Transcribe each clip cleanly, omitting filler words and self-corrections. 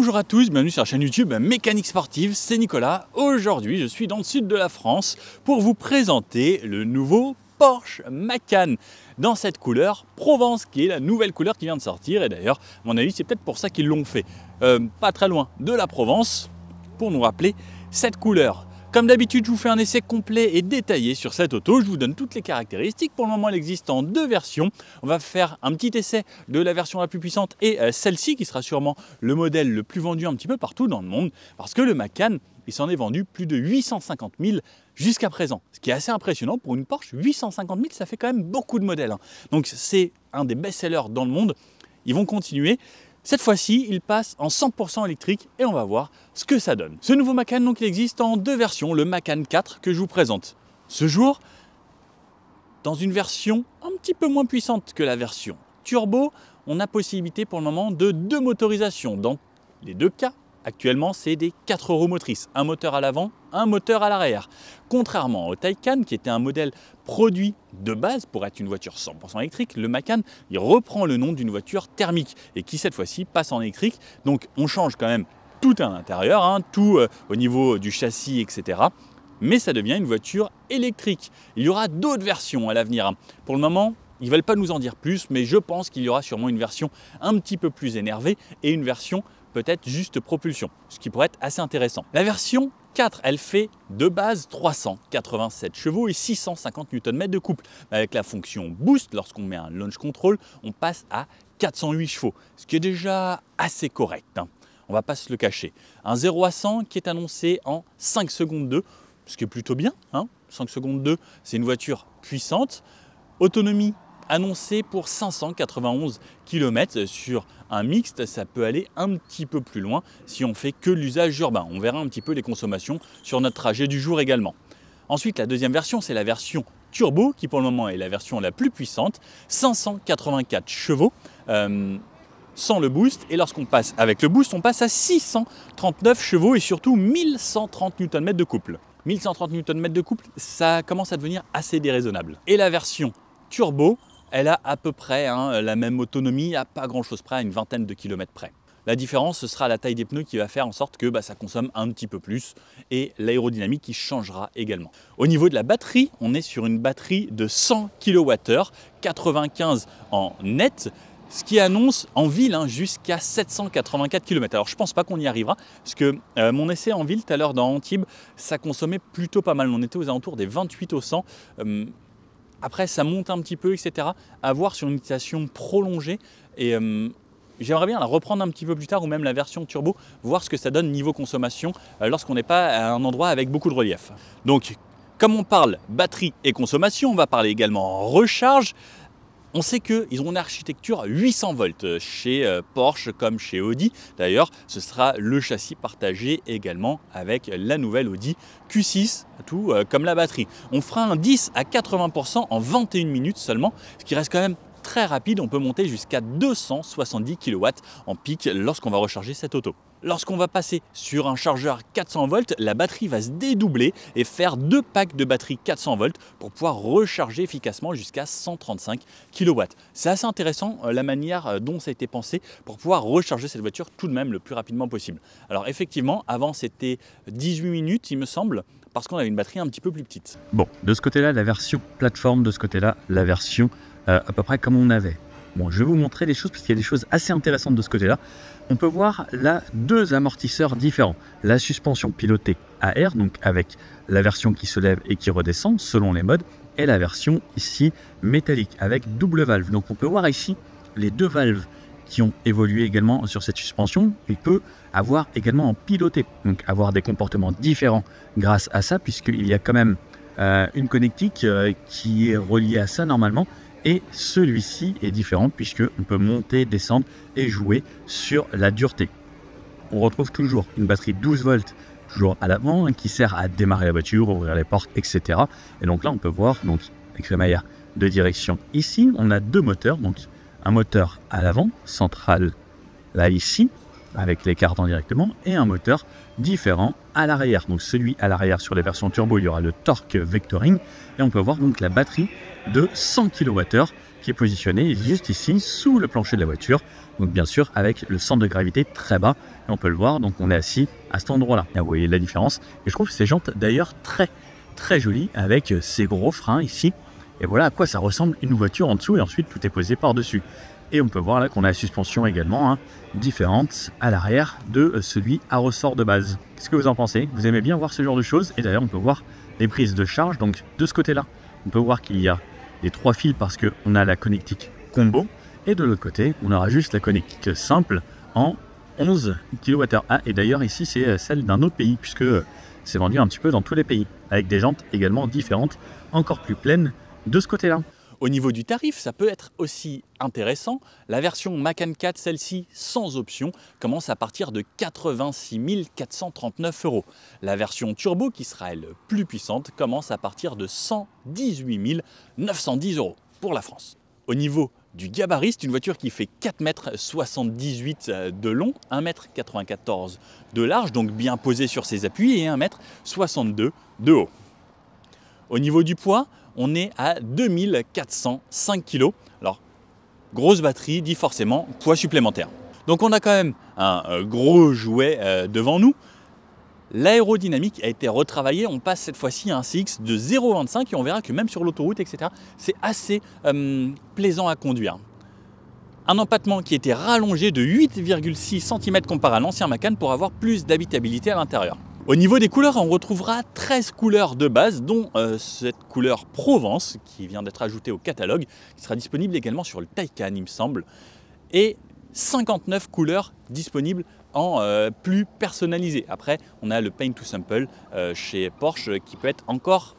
Bonjour à tous, bienvenue sur la chaîne YouTube Mécanique Sportive, c'est Nicolas. Aujourd'hui, je suis dans le sud de la France pour vous présenter le nouveau Porsche Macan dans cette couleur Provence, qui est la nouvelle couleur qui vient de sortir. Et d'ailleurs, à mon avis, c'est peut-être pour ça qu'ils l'ont fait pas très loin de la Provence, pour nous rappeler cette couleur. Comme d'habitude, je vous fais un essai complet et détaillé sur cette auto. Je vous donne toutes les caractéristiques. Pour le moment, elle existe en deux versions. On va faire un petit essai de la version la plus puissante et celle-ci, qui sera sûrement le modèle le plus vendu un petit peu partout dans le monde. Parce que le Macan, il s'en est vendu plus de 850 000 jusqu'à présent. Ce qui est assez impressionnant pour une Porsche. 850 000, ça fait quand même beaucoup de modèles. Donc c'est un des best-sellers dans le monde. Ils vont continuer. Cette fois-ci, il passe en 100% électrique et on va voir ce que ça donne. Ce nouveau Macan, donc, il existe en deux versions, le Macan 4 que je vous présente ce jour, dans une version un petit peu moins puissante que la version turbo. On a possibilité pour le moment de deux motorisations. Dans les deux cas, actuellement, c'est des 4 roues motrices, un moteur à l'avant, un moteur à l'arrière. Contrairement au Taycan, qui était un modèle produit de base pour être une voiture 100% électrique, le Macan, il reprend le nom d'une voiture thermique et qui cette fois-ci passe en électrique. Donc on change quand même tout à l'intérieur, tout au niveau du châssis, etc. Mais ça devient une voiture électrique. Il y aura d'autres versions à l'avenir. Pour le moment, ils ne veulent pas nous en dire plus, mais je pense qu'il y aura sûrement une version un petit peu plus énervée et une version peut-être juste propulsion, ce qui pourrait être assez intéressant. La version 4, elle fait de base 387 chevaux et 650 Nm de couple. Avec la fonction Boost, lorsqu'on met un launch control, on passe à 408 chevaux, ce qui est déjà assez correct. On ne va pas se le cacher. Un 0 à 100 qui est annoncé en 5 secondes 2, ce qui est plutôt bien. 5 secondes 2, c'est une voiture puissante. Autonomie annoncé pour 591 km sur un mixte. Ça peut aller un petit peu plus loin si on fait que l'usage urbain. On verra un petit peu les consommations sur notre trajet du jour également. Ensuite, la deuxième version, c'est la version turbo qui pour le moment est la version la plus puissante, 584 chevaux sans le boost, et lorsqu'on passe avec le boost, on passe à 639 chevaux et surtout 1130 Nm de couple. 1130 Nm de couple, ça commence à devenir assez déraisonnable. Et la version turbo, elle a à peu près la même autonomie, à pas grand chose près, à une vingtaine de kilomètres près. La différence, ce sera la taille des pneus qui va faire en sorte que ça consomme un petit peu plus et l'aérodynamique qui changera également. Au niveau de la batterie, on est sur une batterie de 100 kWh, 95 en net, ce qui annonce en ville jusqu'à 784 km. Alors je pense pas qu'on y arrivera, parce que mon essai en ville tout à l'heure dans Antibes, ça consommait plutôt pas mal. On était aux alentours des 28 au 100. Après, ça monte un petit peu, etc. À voir sur une utilisation prolongée. Et j'aimerais bien la reprendre un petit peu plus tard, ou même la version turbo, voir ce que ça donne niveau consommation lorsqu'on n'est pas à un endroit avec beaucoup de relief. Donc, comme on parle batterie et consommation, on va parler également recharge. On sait qu'ils ont une architecture 800 volts chez Porsche comme chez Audi. D'ailleurs, ce sera le châssis partagé également avec la nouvelle Audi Q6, tout comme la batterie. On fera un 10 à 80% en 21 minutes seulement, ce qui reste quand même très rapide. On peut monter jusqu'à 270 kW en pic lorsqu'on va recharger cette auto. Lorsqu'on va passer sur un chargeur 400 volts, la batterie va se dédoubler et faire deux packs de batterie 400 volts pour pouvoir recharger efficacement jusqu'à 135 kW. C'est assez intéressant la manière dont ça a été pensé pour pouvoir recharger cette voiture tout de même le plus rapidement possible. Alors effectivement, avant c'était 18 minutes il me semble, parce qu'on avait une batterie un petit peu plus petite. Bon, de ce côté-là, la version plateforme, de ce côté-là, la version à peu près comme on avait. Bon, je vais vous montrer des choses parce qu'il y a des choses assez intéressantes de ce côté-là. On peut voir là deux amortisseurs différents. La suspension pilotée à air, donc avec la version qui se lève et qui redescend selon les modes, et la version ici métallique avec double valve. Donc on peut voir ici les deux valves qui ont évolué également sur cette suspension. Il peut avoir également en piloté, donc avoir des comportements différents grâce à ça, puisqu'il y a quand même une connectique qui est reliée à ça normalement. Et celui-ci est différent puisqu'on peut monter, descendre et jouer sur la dureté. On retrouve toujours une batterie 12 volts toujours à l'avant qui sert à démarrer la voiture, ouvrir les portes, etc. Et donc là on peut voir donc, les crémaillères de direction. Ici on a deux moteurs, donc un moteur à l'avant, central là ici, avec les cartons directement, et un moteur différent à l'arrière. Donc celui à l'arrière sur les versions turbo, il y aura le torque vectoring, et on peut voir donc la batterie de 100 kWh qui est positionné juste ici, sous le plancher de la voiture. Donc bien sûr, avec le centre de gravité très bas. Et on peut le voir, donc on est assis à cet endroit-là. Vous voyez la différence. Et je trouve ces jantes d'ailleurs très jolies avec ces gros freins ici. Et voilà à quoi ça ressemble une voiture en dessous. Et ensuite, tout est posé par-dessus. Et on peut voir là qu'on a la suspension également différente à l'arrière de celui à ressort de base. Qu'est-ce que vous en pensez? Vous aimez bien voir ce genre de choses? Et d'ailleurs, on peut voir les prises de charge. Donc de ce côté-là, on peut voir qu'il y a les 3 fils parce qu'on a la connectique combo. Et de l'autre côté, on aura juste la connectique simple en 11 kWh. Ah, et d'ailleurs ici, c'est celle d'un autre pays puisque c'est vendu un petit peu dans tous les pays. Avec des jantes également différentes, encore plus pleines de ce côté-là. Au niveau du tarif, ça peut être aussi intéressant. La version Macan 4, celle-ci sans option, commence à partir de 86 439 €. La version turbo, qui sera elle plus puissante, commence à partir de 118 910 € pour la France. Au niveau du gabarit, c'est une voiture qui fait 4,78 m de long, 1,94 m de large, donc bien posée sur ses appuis, et 1,62 m de haut. Au niveau du poids, on est à 2405 kg. Alors, grosse batterie dit forcément poids supplémentaire. Donc on a quand même un gros jouet devant nous. L'aérodynamique a été retravaillée, on passe cette fois-ci à un CX de 0,25 et on verra que même sur l'autoroute, etc., c'est assez plaisant à conduire. Un empattement qui était rallongé de 8,6 cm comparé à l'ancien Macan pour avoir plus d'habitabilité à l'intérieur. Au niveau des couleurs, on retrouvera 13 couleurs de base, dont cette couleur Provence, qui vient d'être ajoutée au catalogue, qui sera disponible également sur le Taycan, il me semble, et 59 couleurs disponibles en plus personnalisé. Après, on a le Paint to Sample chez Porsche qui peut être encore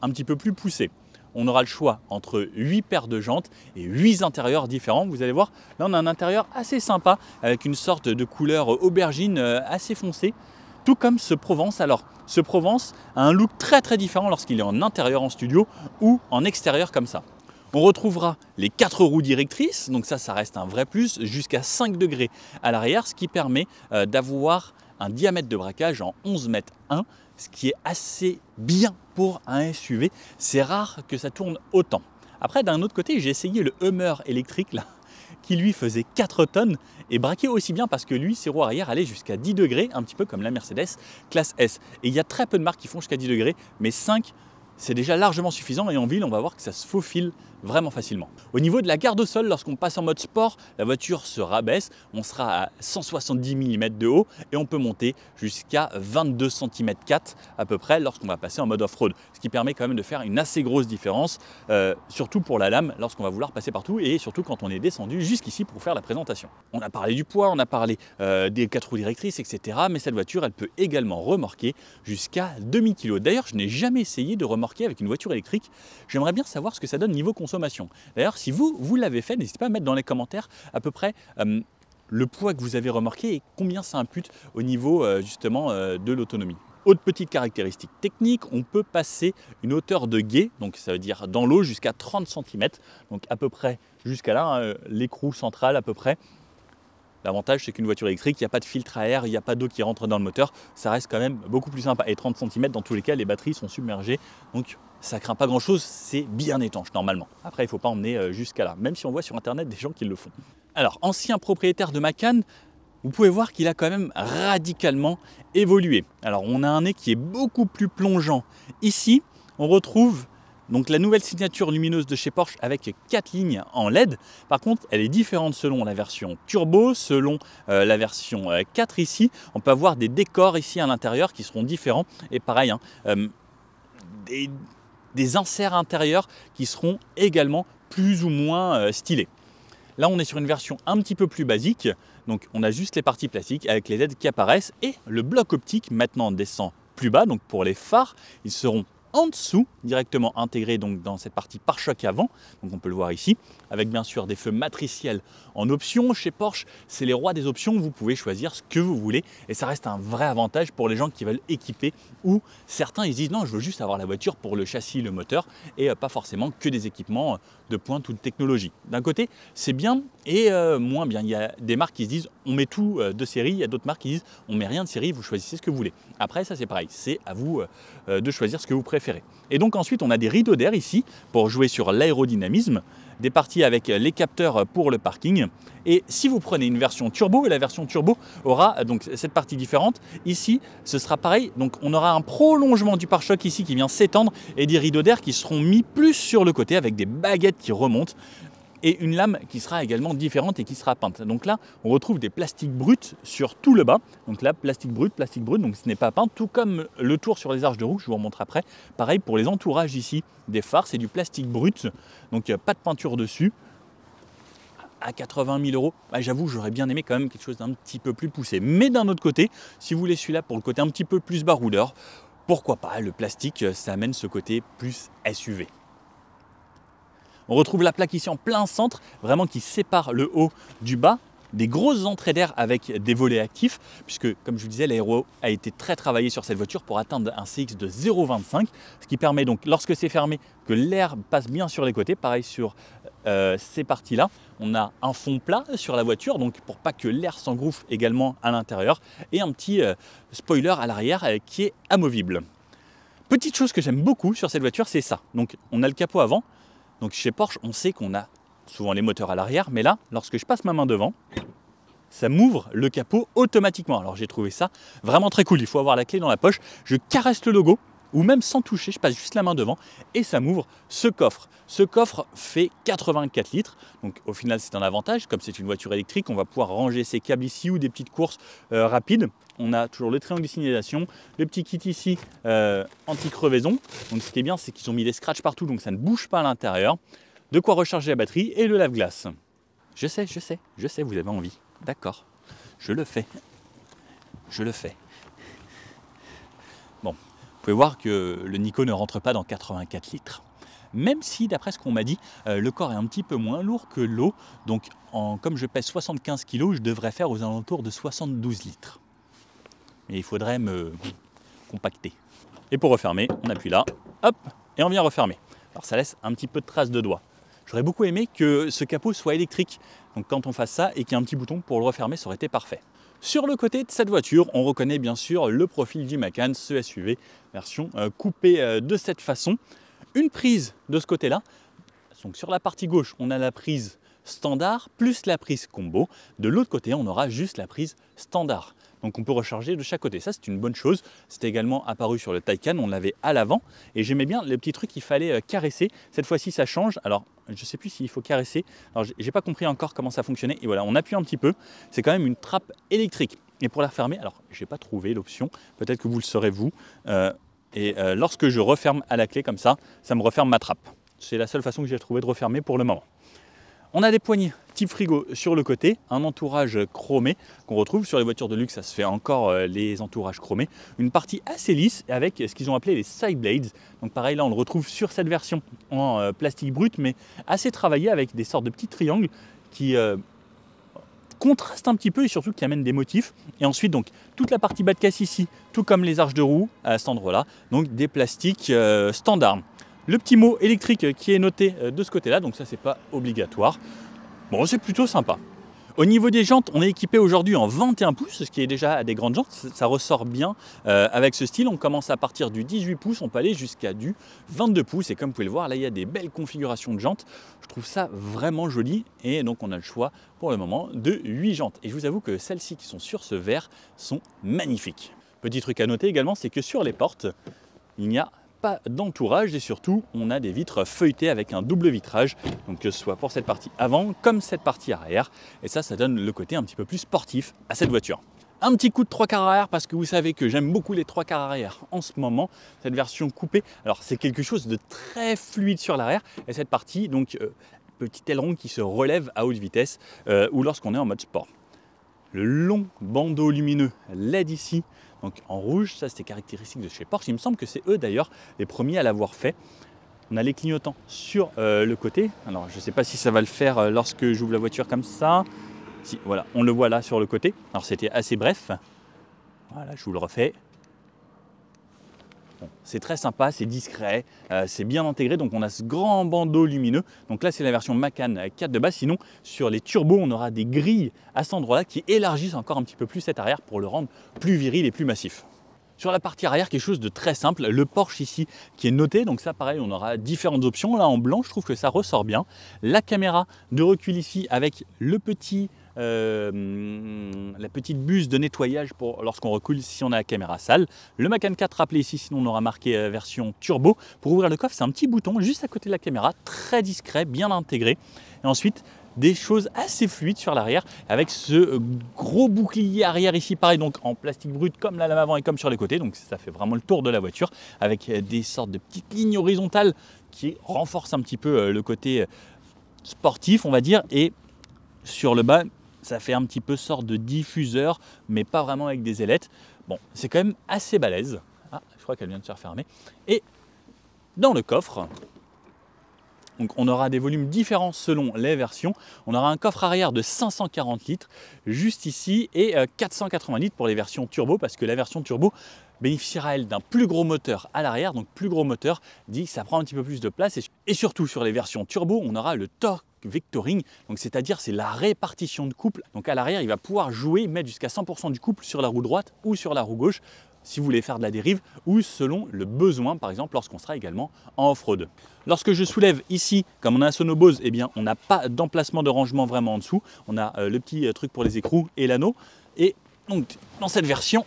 un petit peu plus poussé. On aura le choix entre 8 paires de jantes et 8 intérieurs différents. Vous allez voir, là on a un intérieur assez sympa avec une sorte de couleur aubergine assez foncée, tout comme ce Provence. Alors, ce Provence a un look très différent lorsqu'il est en intérieur en studio ou en extérieur comme ça. On retrouvera les 4 roues directrices, donc ça reste un vrai plus, jusqu'à 5 degrés à l'arrière, ce qui permet d'avoir un diamètre de braquage en 11,1 m, ce qui est assez bien pour un SUV. C'est rare que ça tourne autant. Après, d'un autre côté, j'ai essayé le Hummer électrique, là, qui lui faisait 4 tonnes et braquait aussi bien parce que lui, ses roues arrière allaient jusqu'à 10 degrés, un petit peu comme la Mercedes classe S. Et il y a très peu de marques qui font jusqu'à 10 degrés, mais 5, c'est déjà largement suffisant et en ville, on va voir que ça se faufile vraiment facilement. Au niveau de la garde au sol, lorsqu'on passe en mode sport, la voiture se rabaisse, on sera à 170 mm de haut et on peut monter jusqu'à 22 cm 4 à peu près lorsqu'on va passer en mode off-road, ce qui permet quand même de faire une assez grosse différence, surtout pour la lame lorsqu'on va vouloir passer partout et surtout quand on est descendu jusqu'ici pour faire la présentation. On a parlé du poids, on a parlé des 4 roues directrices, etc. Mais cette voiture, elle peut également remorquer jusqu'à 2000 kg. D'ailleurs, je n'ai jamais essayé de remorquer avec une voiture électrique. J'aimerais bien savoir ce que ça donne niveau consommation. D'ailleurs, si vous l'avez fait, n'hésitez pas à mettre dans les commentaires à peu près le poids que vous avez remorqué et combien ça impute au niveau justement de l'autonomie. Autre petite caractéristique technique, on peut passer une hauteur de guet, donc ça veut dire dans l'eau jusqu'à 30 cm, donc à peu près jusqu'à là, l'écrou central à peu près. L'avantage, c'est qu'une voiture électrique, il n'y a pas de filtre à air, il n'y a pas d'eau qui rentre dans le moteur, ça reste quand même beaucoup plus sympa. Et 30 cm, dans tous les cas, les batteries sont submergées, donc ça craint pas grand-chose, c'est bien étanche normalement. Après, il ne faut pas emmener jusqu'à là, même si on voit sur Internet des gens qui le font. Alors, ancien propriétaire de Macan, vous pouvez voir qu'il a quand même radicalement évolué. Alors, on a un nez qui est beaucoup plus plongeant. Ici, on retrouve donc la nouvelle signature lumineuse de chez Porsche avec 4 lignes en LED. Par contre, elle est différente selon la version turbo, selon la version 4 ici. On peut avoir des décors ici à l'intérieur qui seront différents. Et pareil, des inserts intérieurs qui seront également plus ou moins stylés. Là, on est sur une version un petit peu plus basique. Donc, on a juste les parties plastiques avec les LED qui apparaissent. Et le bloc optique maintenant descend plus bas. Donc, pour les phares, ils seront en dessous, directement intégré donc dans cette partie pare-choc avant, donc on peut le voir ici, avec bien sûr des feux matriciels en option. Chez Porsche, c'est les rois des options, vous pouvez choisir ce que vous voulez et ça reste un vrai avantage pour les gens qui veulent équiper ou certains ils disent non, je veux juste avoir la voiture pour le châssis, le moteur et pas forcément que des équipements de pointe ou de technologie. D'un côté, c'est bien et moins bien. Il y a des marques qui se disent on met tout de série, il y a d'autres marques qui disent on met rien de série, vous choisissez ce que vous voulez. Après, ça c'est pareil, c'est à vous de choisir ce que vous préférez. préférez. Et donc ensuite, on a des rideaux d'air ici pour jouer sur l'aérodynamisme, des parties avec les capteurs pour le parking. Et si vous prenez une version turbo, la version turbo aura donc cette partie différente. Ici, ce sera pareil. Donc on aura un prolongement du pare-choc ici qui vient s'étendre et des rideaux d'air qui seront mis plus sur le côté avec des baguettes qui remontent. Et une lame qui sera également différente et qui sera peinte. Donc là, on retrouve des plastiques bruts sur tout le bas. Donc là, plastique brut, donc ce n'est pas peint, tout comme le tour sur les arches de roue, je vous remontre après. Pareil pour les entourages ici des phares, c'est du plastique brut, donc pas de peinture dessus. À 80 000 €, bah, j'avoue, j'aurais bien aimé quand même quelque chose d'un petit peu plus poussé. Mais d'un autre côté, si vous voulez celui-là pour le côté un petit peu plus baroudeur, pourquoi pas, le plastique, ça amène ce côté plus SUV. On retrouve la plaque ici en plein centre, vraiment qui sépare le haut du bas, des grosses entrées d'air avec des volets actifs, puisque comme je vous disais, l'aéro a été très travaillé sur cette voiture pour atteindre un CX de 0,25, ce qui permet donc, lorsque c'est fermé, que l'air passe bien sur les côtés. Pareil sur ces parties-là, on a un fond plat sur la voiture, donc pour pas que l'air s'engouffre également à l'intérieur, et un petit spoiler à l'arrière qui est amovible. Petite chose que j'aime beaucoup sur cette voiture, c'est ça. Donc on a le capot avant. Donc chez Porsche, on sait qu'on a souvent les moteurs à l'arrière, mais là, lorsque je passe ma main devant, ça m'ouvre le capot automatiquement. Alors j'ai trouvé ça vraiment très cool. Il faut avoir la clé dans la poche, je caresse le logo, ou même sans toucher, je passe juste la main devant et ça m'ouvre ce coffre. Ce coffre fait 84 litres, donc au final c'est un avantage. Comme c'est une voiture électrique, on va pouvoir ranger ses câbles ici ou des petites courses rapides. On a toujours le triangle de signalisation, le petit kit ici anti-crevaison. Donc ce qui est bien, c'est qu'ils ont mis des scratchs partout, donc ça ne bouge pas à l'intérieur. De quoi recharger la batterie et le lave-glace. Je sais, vous avez envie. D'accord, je le fais. Je le fais. Bon, vous pouvez voir que le Nico ne rentre pas dans 84 litres. Même si, d'après ce qu'on m'a dit, le corps est un petit peu moins lourd que l'eau. Donc, comme je pèse 75 kg, je devrais faire aux alentours de 72 litres. Mais il faudrait me compacter. Et pour refermer, on appuie là, hop, et on vient refermer. Alors ça laisse un petit peu de traces de doigts. J'aurais beaucoup aimé que ce capot soit électrique. Donc quand on fasse ça et qu'il y ait un petit bouton pour le refermer, ça aurait été parfait. Sur le côté de cette voiture, on reconnaît bien sûr le profil du Macan, ce SUV, version coupée de cette façon. Une prise de ce côté-là. Donc sur la partie gauche, on a la prise standard plus la prise combo. De l'autre côté, on aura juste la prise standard. Donc on peut recharger de chaque côté. Ça, c'est une bonne chose. C'était également apparu sur le Taycan. On l'avait à l'avant. Et j'aimais bien le petit truc qu'il fallait caresser. Cette fois-ci, ça change. Alors, je ne sais plus s'il faut caresser. Alors, j'ai pas compris encore comment ça fonctionnait. Et voilà, on appuie un petit peu. C'est quand même une trappe électrique. Et pour la refermer, alors, je n'ai pas trouvé l'option. Peut-être que vous le saurez vous. Lorsque je referme à la clé comme ça, ça me referme ma trappe. C'est la seule façon que j'ai trouvé de refermer pour le moment. On a des poignées type frigo sur le côté, un entourage chromé qu'on retrouve sur les voitures de luxe, ça se fait encore les entourages chromés. Une partie assez lisse avec ce qu'ils ont appelé les side blades. Donc pareil, là on le retrouve sur cette version en plastique brut, mais assez travaillé avec des sortes de petits triangles qui contrastent un petit peu et surtout qui amènent des motifs. Et ensuite donc toute la partie bas de caisse ici, tout comme les arches de roue à cet endroit-là, donc des plastiques standards. Le petit mot électrique qui est noté de ce côté-là, donc ça c'est pas obligatoire. Bon, c'est plutôt sympa. Au niveau des jantes, on est équipé aujourd'hui en 21 pouces, ce qui est déjà des grandes jantes. Ça ressort bien avec ce style. On commence à partir du 18 pouces, on peut aller jusqu'à du 22 pouces. Et comme vous pouvez le voir, là il y a des belles configurations de jantes. Je trouve ça vraiment joli. Et donc on a le choix pour le moment de 8 jantes. Et je vous avoue que celles-ci qui sont sur ce verre sont magnifiques. Petit truc à noter également, c'est que sur les portes, il n'y a pas d'entourage et surtout on a des vitres feuilletées avec un double vitrage, donc que ce soit pour cette partie avant comme cette partie arrière, et ça donne le côté un petit peu plus sportif à cette voiture. Un petit coup de 3 quarts arrière parce que vous savez que j'aime beaucoup les 3 quarts arrière en ce moment. Cette version coupée, alors c'est quelque chose de très fluide sur l'arrière et cette partie donc petit aileron qui se relève à haute vitesse ou lorsqu'on est en mode sport. Le long bandeau lumineux LED ici, donc en rouge, ça c'était caractéristique de chez Porsche. Il me semble que c'est eux d'ailleurs les premiers à l'avoir fait. On a les clignotants sur le côté. Alors je ne sais pas si ça va le faire lorsque j'ouvre la voiture comme ça. Si, voilà, on le voit là sur le côté. Alors c'était assez bref. Voilà, je vous le refais. Bon, c'est très sympa, c'est discret, c'est bien intégré, donc on a ce grand bandeau lumineux. Donc là c'est la version Macan 4 de base, sinon sur les turbos on aura des grilles à cet endroit-là qui élargissent encore un petit peu plus cet arrière pour le rendre plus viril et plus massif. Sur la partie arrière, quelque chose de très simple, le Porsche ici qui est noté, donc ça pareil, on aura différentes options. Là en blanc, je trouve que ça ressort bien. La caméra de recul ici avec le petit, la petite buse de nettoyage pour lorsqu'on recule si on a la caméra sale. Le Macan 4 rappelé ici, sinon on aura marqué version turbo. Pour ouvrir le coffre, c'est un petit bouton juste à côté de la caméra, très discret, bien intégré. Et ensuite, des choses assez fluides sur l'arrière avec ce gros bouclier arrière ici pareil donc en plastique brut comme la lame avant et comme sur les côtés, donc ça fait vraiment le tour de la voiture avec des sortes de petites lignes horizontales qui renforcent un petit peu le côté sportif on va dire, et sur le bas ça fait un petit peu sorte de diffuseur mais pas vraiment avec des ailettes. Bon, c'est quand même assez balèze. Ah, je crois qu'elle vient de se refermer. Et dans le coffre, donc on aura des volumes différents selon les versions. On aura un coffre arrière de 540 litres juste ici et 480 litres pour les versions turbo parce que la version turbo bénéficiera elle d'un plus gros moteur à l'arrière. Donc plus gros moteur dit que ça prend un petit peu plus de place et surtout sur les versions turbo on aura le torque vectoring, donc c'est-à-dire c'est la répartition de couple. Donc à l'arrière il va pouvoir jouer, mettre jusqu'à 100% du couple sur la roue droite ou sur la roue gauche si vous voulez faire de la dérive ou selon le besoin, par exemple lorsqu'on sera également en off-road. Lorsque je soulève ici, comme on a un Sonobose, eh bien on n'a pas d'emplacement de rangement vraiment en dessous. On a le petit truc pour les écrous et l'anneau. Et donc dans cette version,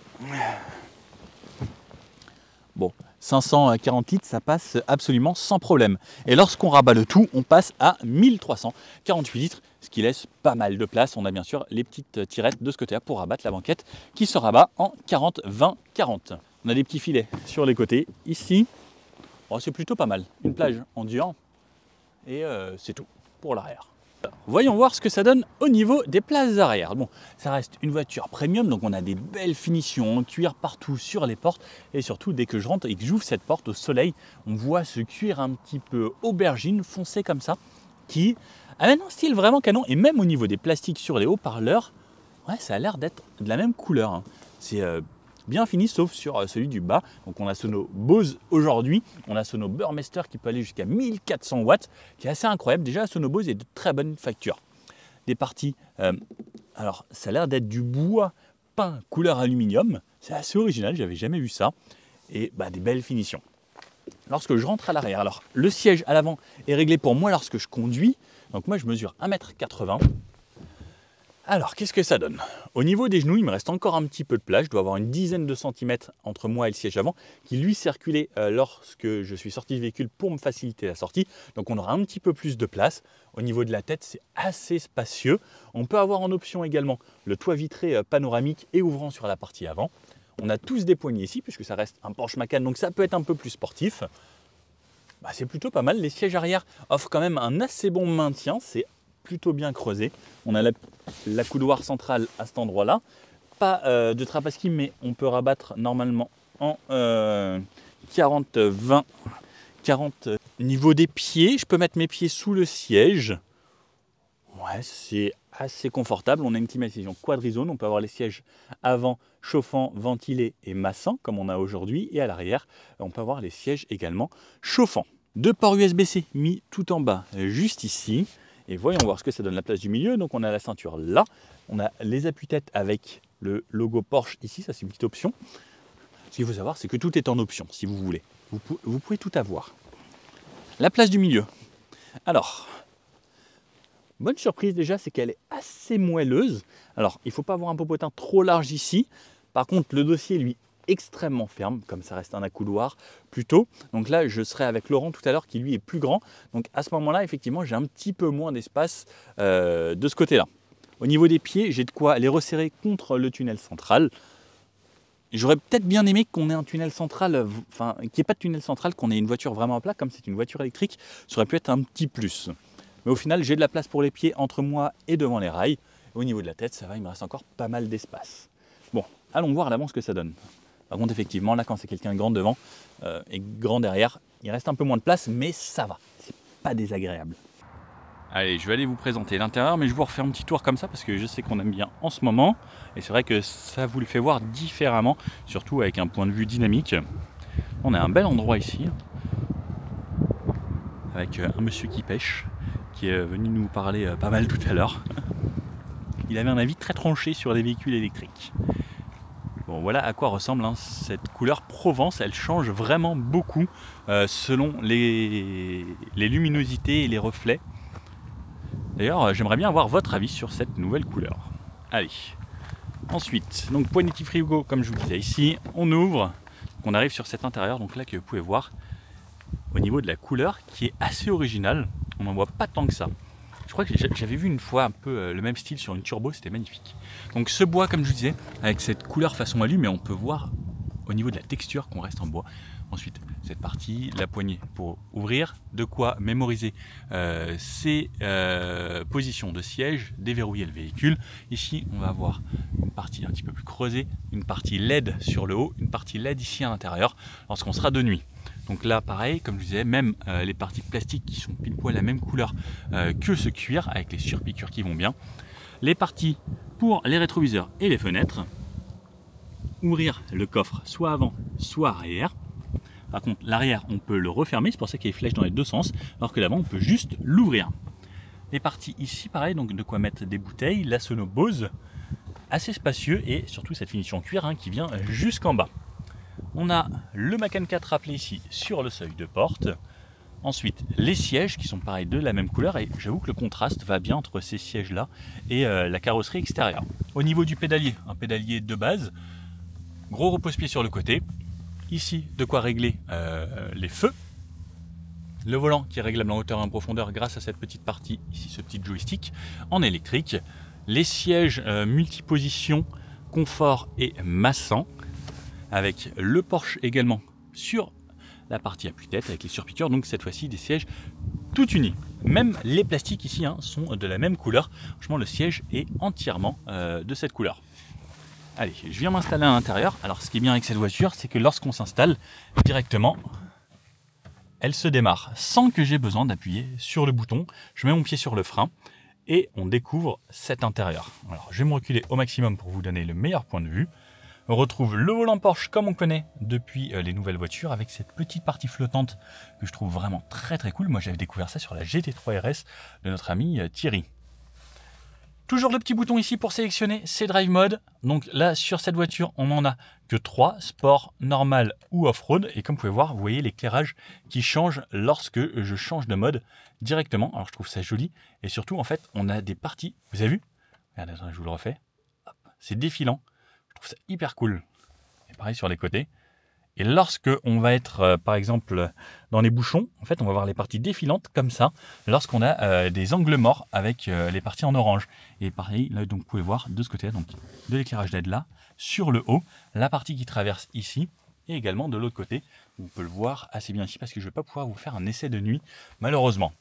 bon, 540 litres, ça passe absolument sans problème. Et lorsqu'on rabat le tout, on passe à 1348 litres, ce qui laisse pas mal de place. On a bien sûr les petites tirettes de ce côté-là pour rabattre la banquette qui se rabat en 40-20-40. On a des petits filets sur les côtés ici. Bon, c'est plutôt pas mal. Une plage en dur et c'est tout pour l'arrière. Voyons voir ce que ça donne au niveau des places arrière. Bon, ça reste une voiture premium, donc on a des belles finitions en cuir partout sur les portes. Et surtout, dès que je rentre et que j'ouvre cette porte au soleil, on voit ce cuir un petit peu aubergine foncé comme ça, qui amène un style vraiment canon. Et même au niveau des plastiques sur les haut-parleurs, ouais, ça a l'air d'être de la même couleur, hein. C'est bien fini, sauf sur celui du bas. Donc on a Sono Bose aujourd'hui, on a Sono Burmester qui peut aller jusqu'à 1400 watts, qui est assez incroyable. Déjà, Sono Bose est de très bonne facture. Des parties, alors ça a l'air d'être du bois peint couleur aluminium, c'est assez original, j'avais jamais vu ça. Et bah, des belles finitions. Lorsque je rentre à l'arrière, alors le siège à l'avant est réglé pour moi lorsque je conduis. Donc moi je mesure 1,80 m. Alors, qu'est-ce que ça donne? Au niveau des genoux, il me reste encore un petit peu de place. Je dois avoir une dizaine de centimètres entre moi et le siège avant qui lui circulait lorsque je suis sorti du véhicule pour me faciliter la sortie. Donc on aura un petit peu plus de place. Au niveau de la tête, c'est assez spacieux. On peut avoir en option également le toit vitré panoramique et ouvrant sur la partie avant. On a tous des poignées ici puisque ça reste un Porsche Macan, donc ça peut être un peu plus sportif. Bah, c'est plutôt pas mal. Les sièges arrière offrent quand même un assez bon maintien. C'est plutôt bien creusé. On a la coudoir centrale à cet endroit-là. Pas de trapaski, mais on peut rabattre normalement en 40-20. 40. Niveau des pieds, je peux mettre mes pieds sous le siège. Ouais, c'est assez confortable. On a une climatisation quadrizone. On peut avoir les sièges avant chauffants, ventilés et massants, comme on a aujourd'hui. Et à l'arrière, on peut avoir les sièges également chauffants. Deux ports USB-C mis tout en bas, juste ici. Et voyons voir ce que ça donne la place du milieu. Donc on a la ceinture là, on a les appuis-têtes avec le logo Porsche ici, ça c'est une petite option. Ce qu'il faut savoir, c'est que tout est en option si vous voulez. Vous pouvez tout avoir. La place du milieu. Alors, bonne surprise déjà, c'est qu'elle est assez moelleuse. Alors, il ne faut pas avoir un popotin trop large ici. Par contre, le dossier, lui, extrêmement ferme, comme ça reste un accoudoir plutôt. Donc là, je serai avec Laurent tout à l'heure qui lui est plus grand. Donc à ce moment-là, effectivement, j'ai un petit peu moins d'espace de ce côté-là. Au niveau des pieds, j'ai de quoi les resserrer contre le tunnel central. J'aurais peut-être bien aimé qu'on ait un tunnel central, enfin, qu'il n'y ait pas de tunnel central, qu'on ait une voiture vraiment à plat, comme c'est une voiture électrique, ça aurait pu être un petit plus. Mais au final, j'ai de la place pour les pieds entre moi et devant les rails. Au niveau de la tête, ça va, il me reste encore pas mal d'espace. Bon, allons voir à l'avant ce que ça donne. Par contre, effectivement, là, quand c'est quelqu'un de grand devant et grand derrière, il reste un peu moins de place, mais ça va. C'est pas désagréable. Allez, je vais aller vous présenter l'intérieur, mais je vous refais un petit tour comme ça parce que je sais qu'on aime bien en ce moment. Et c'est vrai que ça vous le fait voir différemment, surtout avec un point de vue dynamique. On a un bel endroit ici, avec un monsieur qui pêche, qui est venu nous parler pas mal tout à l'heure. Il avait un avis très tranché sur les véhicules électriques. Bon, voilà à quoi ressemble hein, cette couleur Provence. Elle change vraiment beaucoup selon les luminosités et les reflets. D'ailleurs, j'aimerais bien avoir votre avis sur cette nouvelle couleur. Allez. Ensuite, donc Poignetti Frigo, comme je vous disais ici, on ouvre, on arrive sur cet intérieur, donc là que vous pouvez voir au niveau de la couleur qui est assez originale. On n'en voit pas tant que ça. Je crois que j'avais vu une fois un peu le même style sur une turbo, c'était magnifique. Donc ce bois, comme je vous disais, avec cette couleur façon alu, mais on peut voir au niveau de la texture qu'on reste en bois. Ensuite, cette partie, la poignée pour ouvrir, de quoi mémoriser ces positions de siège, déverrouiller le véhicule. Ici, on va avoir une partie un petit peu plus creusée, une partie LED sur le haut, une partie LED ici à l'intérieur, lorsqu'on sera de nuit. Donc là, pareil, comme je disais, même les parties plastiques qui sont pile poil la même couleur que ce cuir, avec les surpiqûres qui vont bien. Les parties pour les rétroviseurs et les fenêtres. Ouvrir le coffre soit avant, soit arrière. Par contre, l'arrière, on peut le refermer, c'est pour ça qu'il y a des flèches dans les deux sens, alors que l'avant, on peut juste l'ouvrir. Les parties ici, pareil, donc de quoi mettre des bouteilles, la sono Bose, assez spacieux, et surtout cette finition cuir hein, qui vient jusqu'en bas. On a le Macan 4 rappelé ici sur le seuil de porte. Ensuite, les sièges qui sont pareils de la même couleur, et j'avoue que le contraste va bien entre ces sièges-là et la carrosserie extérieure. Au niveau du pédalier, un pédalier de base, gros repose-pied sur le côté. Ici, de quoi régler les feux. Le volant qui est réglable en hauteur et en profondeur grâce à cette petite partie, ici ce petit joystick, en électrique. Les sièges multiposition, confort et massant, avec le Porsche également sur la partie appuie-tête, avec les surpiqûres, donc cette fois-ci des sièges tout unis. Même les plastiques ici hein, sont de la même couleur. Franchement, le siège est entièrement de cette couleur. Allez, je viens m'installer à l'intérieur. Alors ce qui est bien avec cette voiture, c'est que lorsqu'on s'installe directement, elle se démarre sans que j'ai besoin d'appuyer sur le bouton. Je mets mon pied sur le frein et on découvre cet intérieur. Alors je vais me reculer au maximum pour vous donner le meilleur point de vue. On retrouve le volant Porsche comme on connaît depuis les nouvelles voitures, avec cette petite partie flottante que je trouve vraiment très très cool. Moi j'avais découvert ça sur la GT3 RS de notre ami Thierry. Toujours le petit bouton ici pour sélectionner ses drive modes. Donc là, sur cette voiture, on n'en a que 3, sport, normal ou off-road. Et comme vous pouvez voir, vous voyez l'éclairage qui change lorsque je change de mode directement. Alors je trouve ça joli. Et surtout, en fait, on a des parties. Vous avez vu? Regardez, je vous le refais. C'est défilant. Je trouve ça hyper cool. Et pareil sur les côtés. Et lorsque on va être, par exemple, dans les bouchons, en fait, on va voir les parties défilantes comme ça, lorsqu'on a des angles morts avec les parties en orange. Et pareil, là, donc, vous pouvez voir de ce côté, donc de l'éclairage LED là, sur le haut, la partie qui traverse ici, et également de l'autre côté. On peut le voir assez bien ici, parce que je ne vais pas pouvoir vous faire un essai de nuit, malheureusement.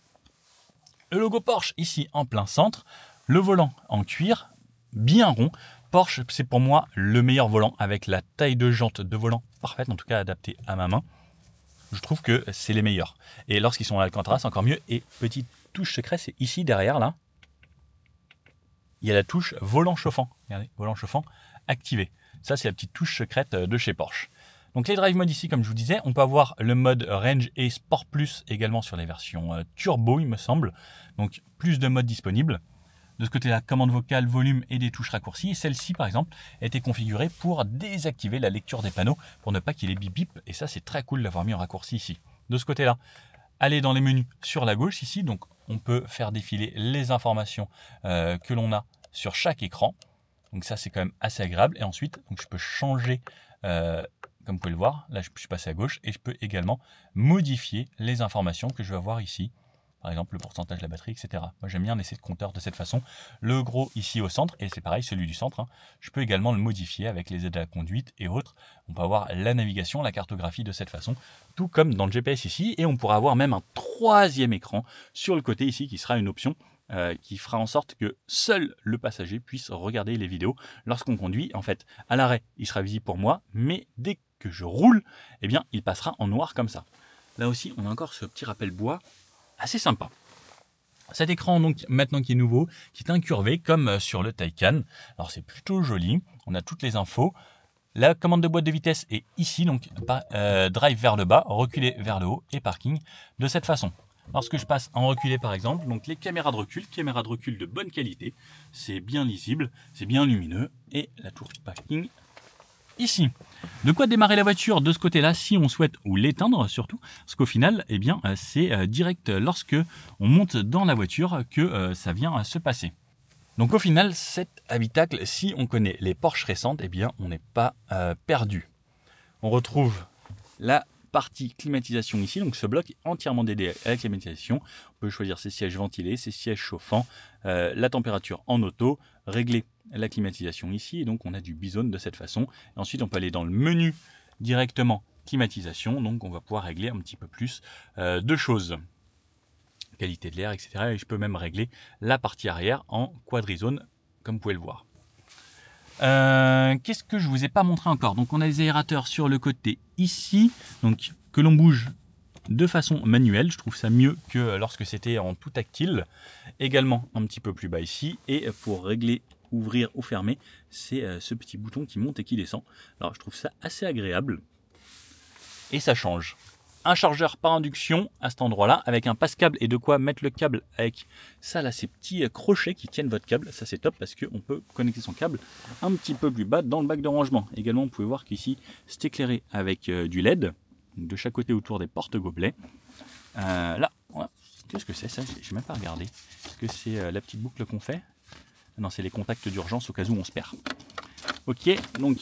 Le logo Porsche ici en plein centre, le volant en cuir, bien rond. Porsche, c'est pour moi le meilleur volant avec la taille de jante de volant parfaite, en tout cas adaptée à ma main. Je trouve que c'est les meilleurs. Et lorsqu'ils sont à Alcantara, c'est encore mieux. Et petite touche secrète, c'est ici derrière là. Il y a la touche volant chauffant. Regardez, volant chauffant activé. Ça, c'est la petite touche secrète de chez Porsche. Donc les drive modes ici, comme je vous disais, on peut avoir le mode Range et Sport Plus également sur les versions turbo, il me semble. Donc plus de modes disponibles. De ce côté-là, commande vocale, volume et des touches raccourcies. Et celle-ci, par exemple, a été configurée pour désactiver la lecture des panneaux pour ne pas qu'il y ait bip bip. Et ça, c'est très cool d'avoir mis en raccourci ici. De ce côté-là, aller dans les menus sur la gauche ici. Donc, on peut faire défiler les informations que l'on a sur chaque écran. Donc ça, c'est quand même assez agréable. Et ensuite, donc, je peux changer, comme vous pouvez le voir, là, je suis passé à gauche. Et je peux également modifier les informations que je vais avoir ici. Par exemple, le pourcentage de la batterie, etc. Moi, j'aime bien laisser le compteur de cette façon. Le gros ici au centre, et c'est pareil, celui du centre. Hein. Je peux également le modifier avec les aides à la conduite et autres. On peut avoir la navigation, la cartographie de cette façon, tout comme dans le GPS ici. Et on pourra avoir même un troisième écran sur le côté ici, qui sera une option qui fera en sorte que seul le passager puisse regarder les vidéos lorsqu'on conduit. En fait, à l'arrêt, il sera visible pour moi, mais dès que je roule, eh bien, il passera en noir comme ça. Là aussi, on a encore ce petit rappel bois assez sympa. Cet écran donc maintenant qui est nouveau, qui est incurvé comme sur le Taycan. Alors c'est plutôt joli. On a toutes les infos. La commande de boîte de vitesse est ici, donc drive vers le bas, reculer vers le haut et parking de cette façon. Lorsque je passe en reculé par exemple, donc les caméras de recul de bonne qualité, c'est bien lisible, c'est bien lumineux et la tour de parking ici. De quoi démarrer la voiture de ce côté-là si on souhaite, ou l'éteindre surtout, parce qu'au final, eh bien, c'est direct lorsque on monte dans la voiture que ça vient se passer. Donc au final, cet habitacle, si on connaît les Porsche récentes, eh bien, on n'est pas perdu. On retrouve la partie climatisation ici, donc ce bloc est entièrement dédié à la climatisation. On peut choisir ses sièges ventilés, ses sièges chauffants, la température en auto, régler la climatisation ici, et donc on a du bisone de cette façon. Et ensuite on peut aller dans le menu directement climatisation, donc on va pouvoir régler un petit peu plus de choses. Qualité de l'air, etc. Et je peux même régler la partie arrière en quadrizone, comme vous pouvez le voir. Qu'est-ce que je vous ai pas montré encore? Donc on a les aérateurs sur le côté ici, donc que l'on bouge de façon manuelle. Je trouve ça mieux que lorsque c'était en tout tactile. Également un petit peu plus bas ici, et pour régler, ouvrir ou fermer, c'est ce petit bouton qui monte et qui descend. Alors je trouve ça assez agréable et ça change. Un chargeur par induction à cet endroit-là, avec un passe-câble et de quoi mettre le câble avec ça là, ces petits crochets qui tiennent votre câble. Ça c'est top parce qu'on peut connecter son câble un petit peu plus bas dans le bac de rangement. Également, vous pouvez voir qu'ici c'est éclairé avec du LED, donc de chaque côté autour des porte-gobelets. Là, voilà. Qu'est-ce que c'est ça? Je n'ai même pas regardé. Est-ce que c'est la petite boucle qu'on fait? Non, c'est les contacts d'urgence au cas où on se perd. Ok, donc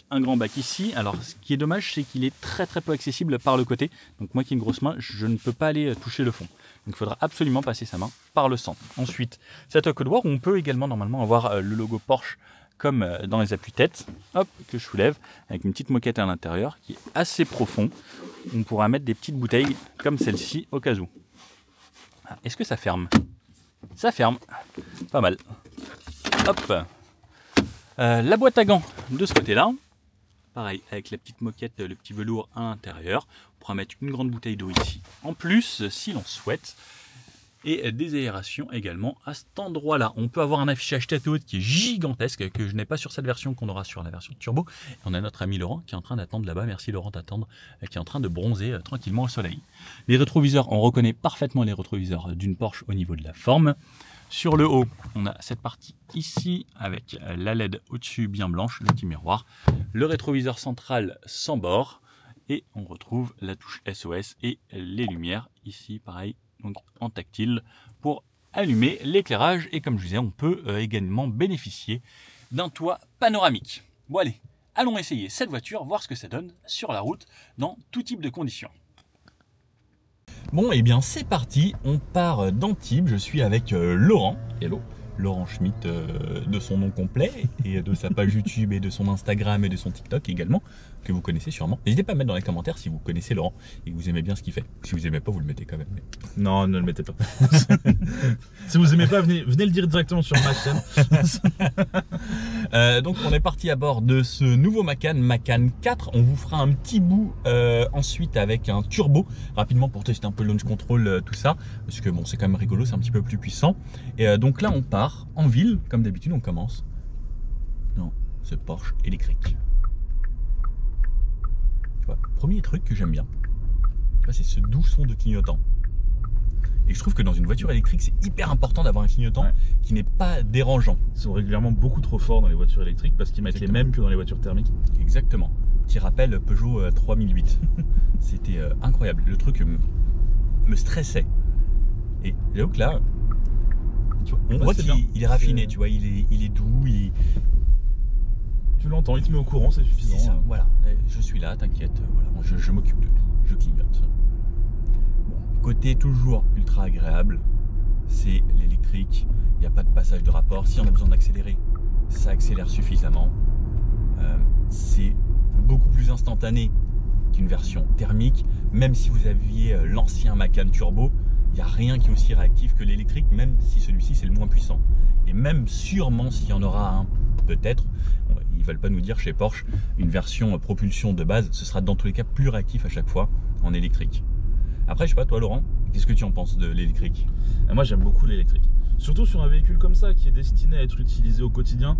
un grand bac ici. Alors ce qui est dommage, c'est qu'il est très peu accessible par le côté. Donc moi qui ai une grosse main, je ne peux pas aller toucher le fond. Donc il faudra absolument passer sa main par le centre. Ensuite, cette accoudoir où on peut également normalement avoir le logo Porsche comme dans les appuis-têtes, hop, que je soulève avec une petite moquette à l'intérieur qui est assez profond. On pourra mettre des petites bouteilles comme celle-ci au cas où. Est-ce que ça ferme? Ça ferme, pas mal. Hop. La boîte à gants de ce côté-là, pareil, avec la petite moquette, le petit velours à l'intérieur. On pourra mettre une grande bouteille d'eau ici. En plus, si l'on souhaite, et des aérations également à cet endroit-là. On peut avoir un affichage tête haute qui est gigantesque, que je n'ai pas sur cette version, qu'on aura sur la version turbo. Et on a notre ami Laurent qui est en train d'attendre là-bas, merci Laurent d'attendre, qui est en train de bronzer tranquillement au soleil. Les rétroviseurs, on reconnaît parfaitement les rétroviseurs d'une Porsche au niveau de la forme. Sur le haut, on a cette partie ici avec la LED au-dessus bien blanche, le petit miroir, le rétroviseur central sans bord et on retrouve la touche SOS et les lumières ici pareil, donc en tactile pour allumer l'éclairage et comme je disais, on peut également bénéficier d'un toit panoramique. Bon allez, allons essayer cette voiture, voir ce que ça donne sur la route dans tout type de conditions. Bon, et bien c'est parti, on part d'Antibes, je suis avec Laurent. Hello. Laurent Schmitt de son nom complet et de sa page YouTube et de son Instagram et de son TikTok également, que vous connaissez sûrement. N'hésitez pas à mettre dans les commentaires si vous connaissez Laurent et que vous aimez bien ce qu'il fait. Si vous aimez pas, vous le mettez quand même. Mais... Non, ne le mettez pas. Si vous aimez pas, venez le dire directement sur ma chaîne. Donc on est parti à bord de ce nouveau Macan 4. On vous fera un petit bout ensuite avec un turbo, rapidement pour tester un peu le launch control, tout ça. Parce que bon, c'est quand même rigolo, c'est un petit peu plus puissant. Et donc là, on part en ville, comme d'habitude, on commence dans ce Porsche électrique. Tu vois, premier truc que j'aime bien, c'est ce doux son de clignotant. Et je trouve que dans une voiture électrique, c'est hyper important d'avoir un clignotant qui n'est pas dérangeant. Ils sont régulièrement beaucoup trop forts dans les voitures électriques parce qu'ils mettent les mêmes que dans les voitures thermiques. Exactement. Petit rappel Peugeot 3008. C'était incroyable. Le truc me stressait. Et donc là, on voit qu'il est raffiné, tu vois, il est doux, Tu l'entends, il te met au courant, c'est suffisant. C'est ça, voilà, je suis là, t'inquiète, voilà, je m'occupe de tout, je clignote. Bon, côté toujours ultra agréable, c'est l'électrique, il n'y a pas de passage de rapport. Si on a besoin d'accélérer, ça accélère suffisamment. C'est beaucoup plus instantané qu'une version thermique, même si vous aviez l'ancien Macan turbo. Il n'y a rien qui est aussi réactif que l'électrique, même si celui-ci c'est le moins puissant. Et même sûrement s'il y en aura un, peut-être, ils ne veulent pas nous dire chez Porsche, une version propulsion de base, ce sera dans tous les cas plus réactif à chaque fois en électrique. Après, je sais pas, toi Laurent, qu'est-ce que tu en penses de l'électrique? Moi j'aime beaucoup l'électrique. Surtout sur un véhicule comme ça qui est destiné à être utilisé au quotidien.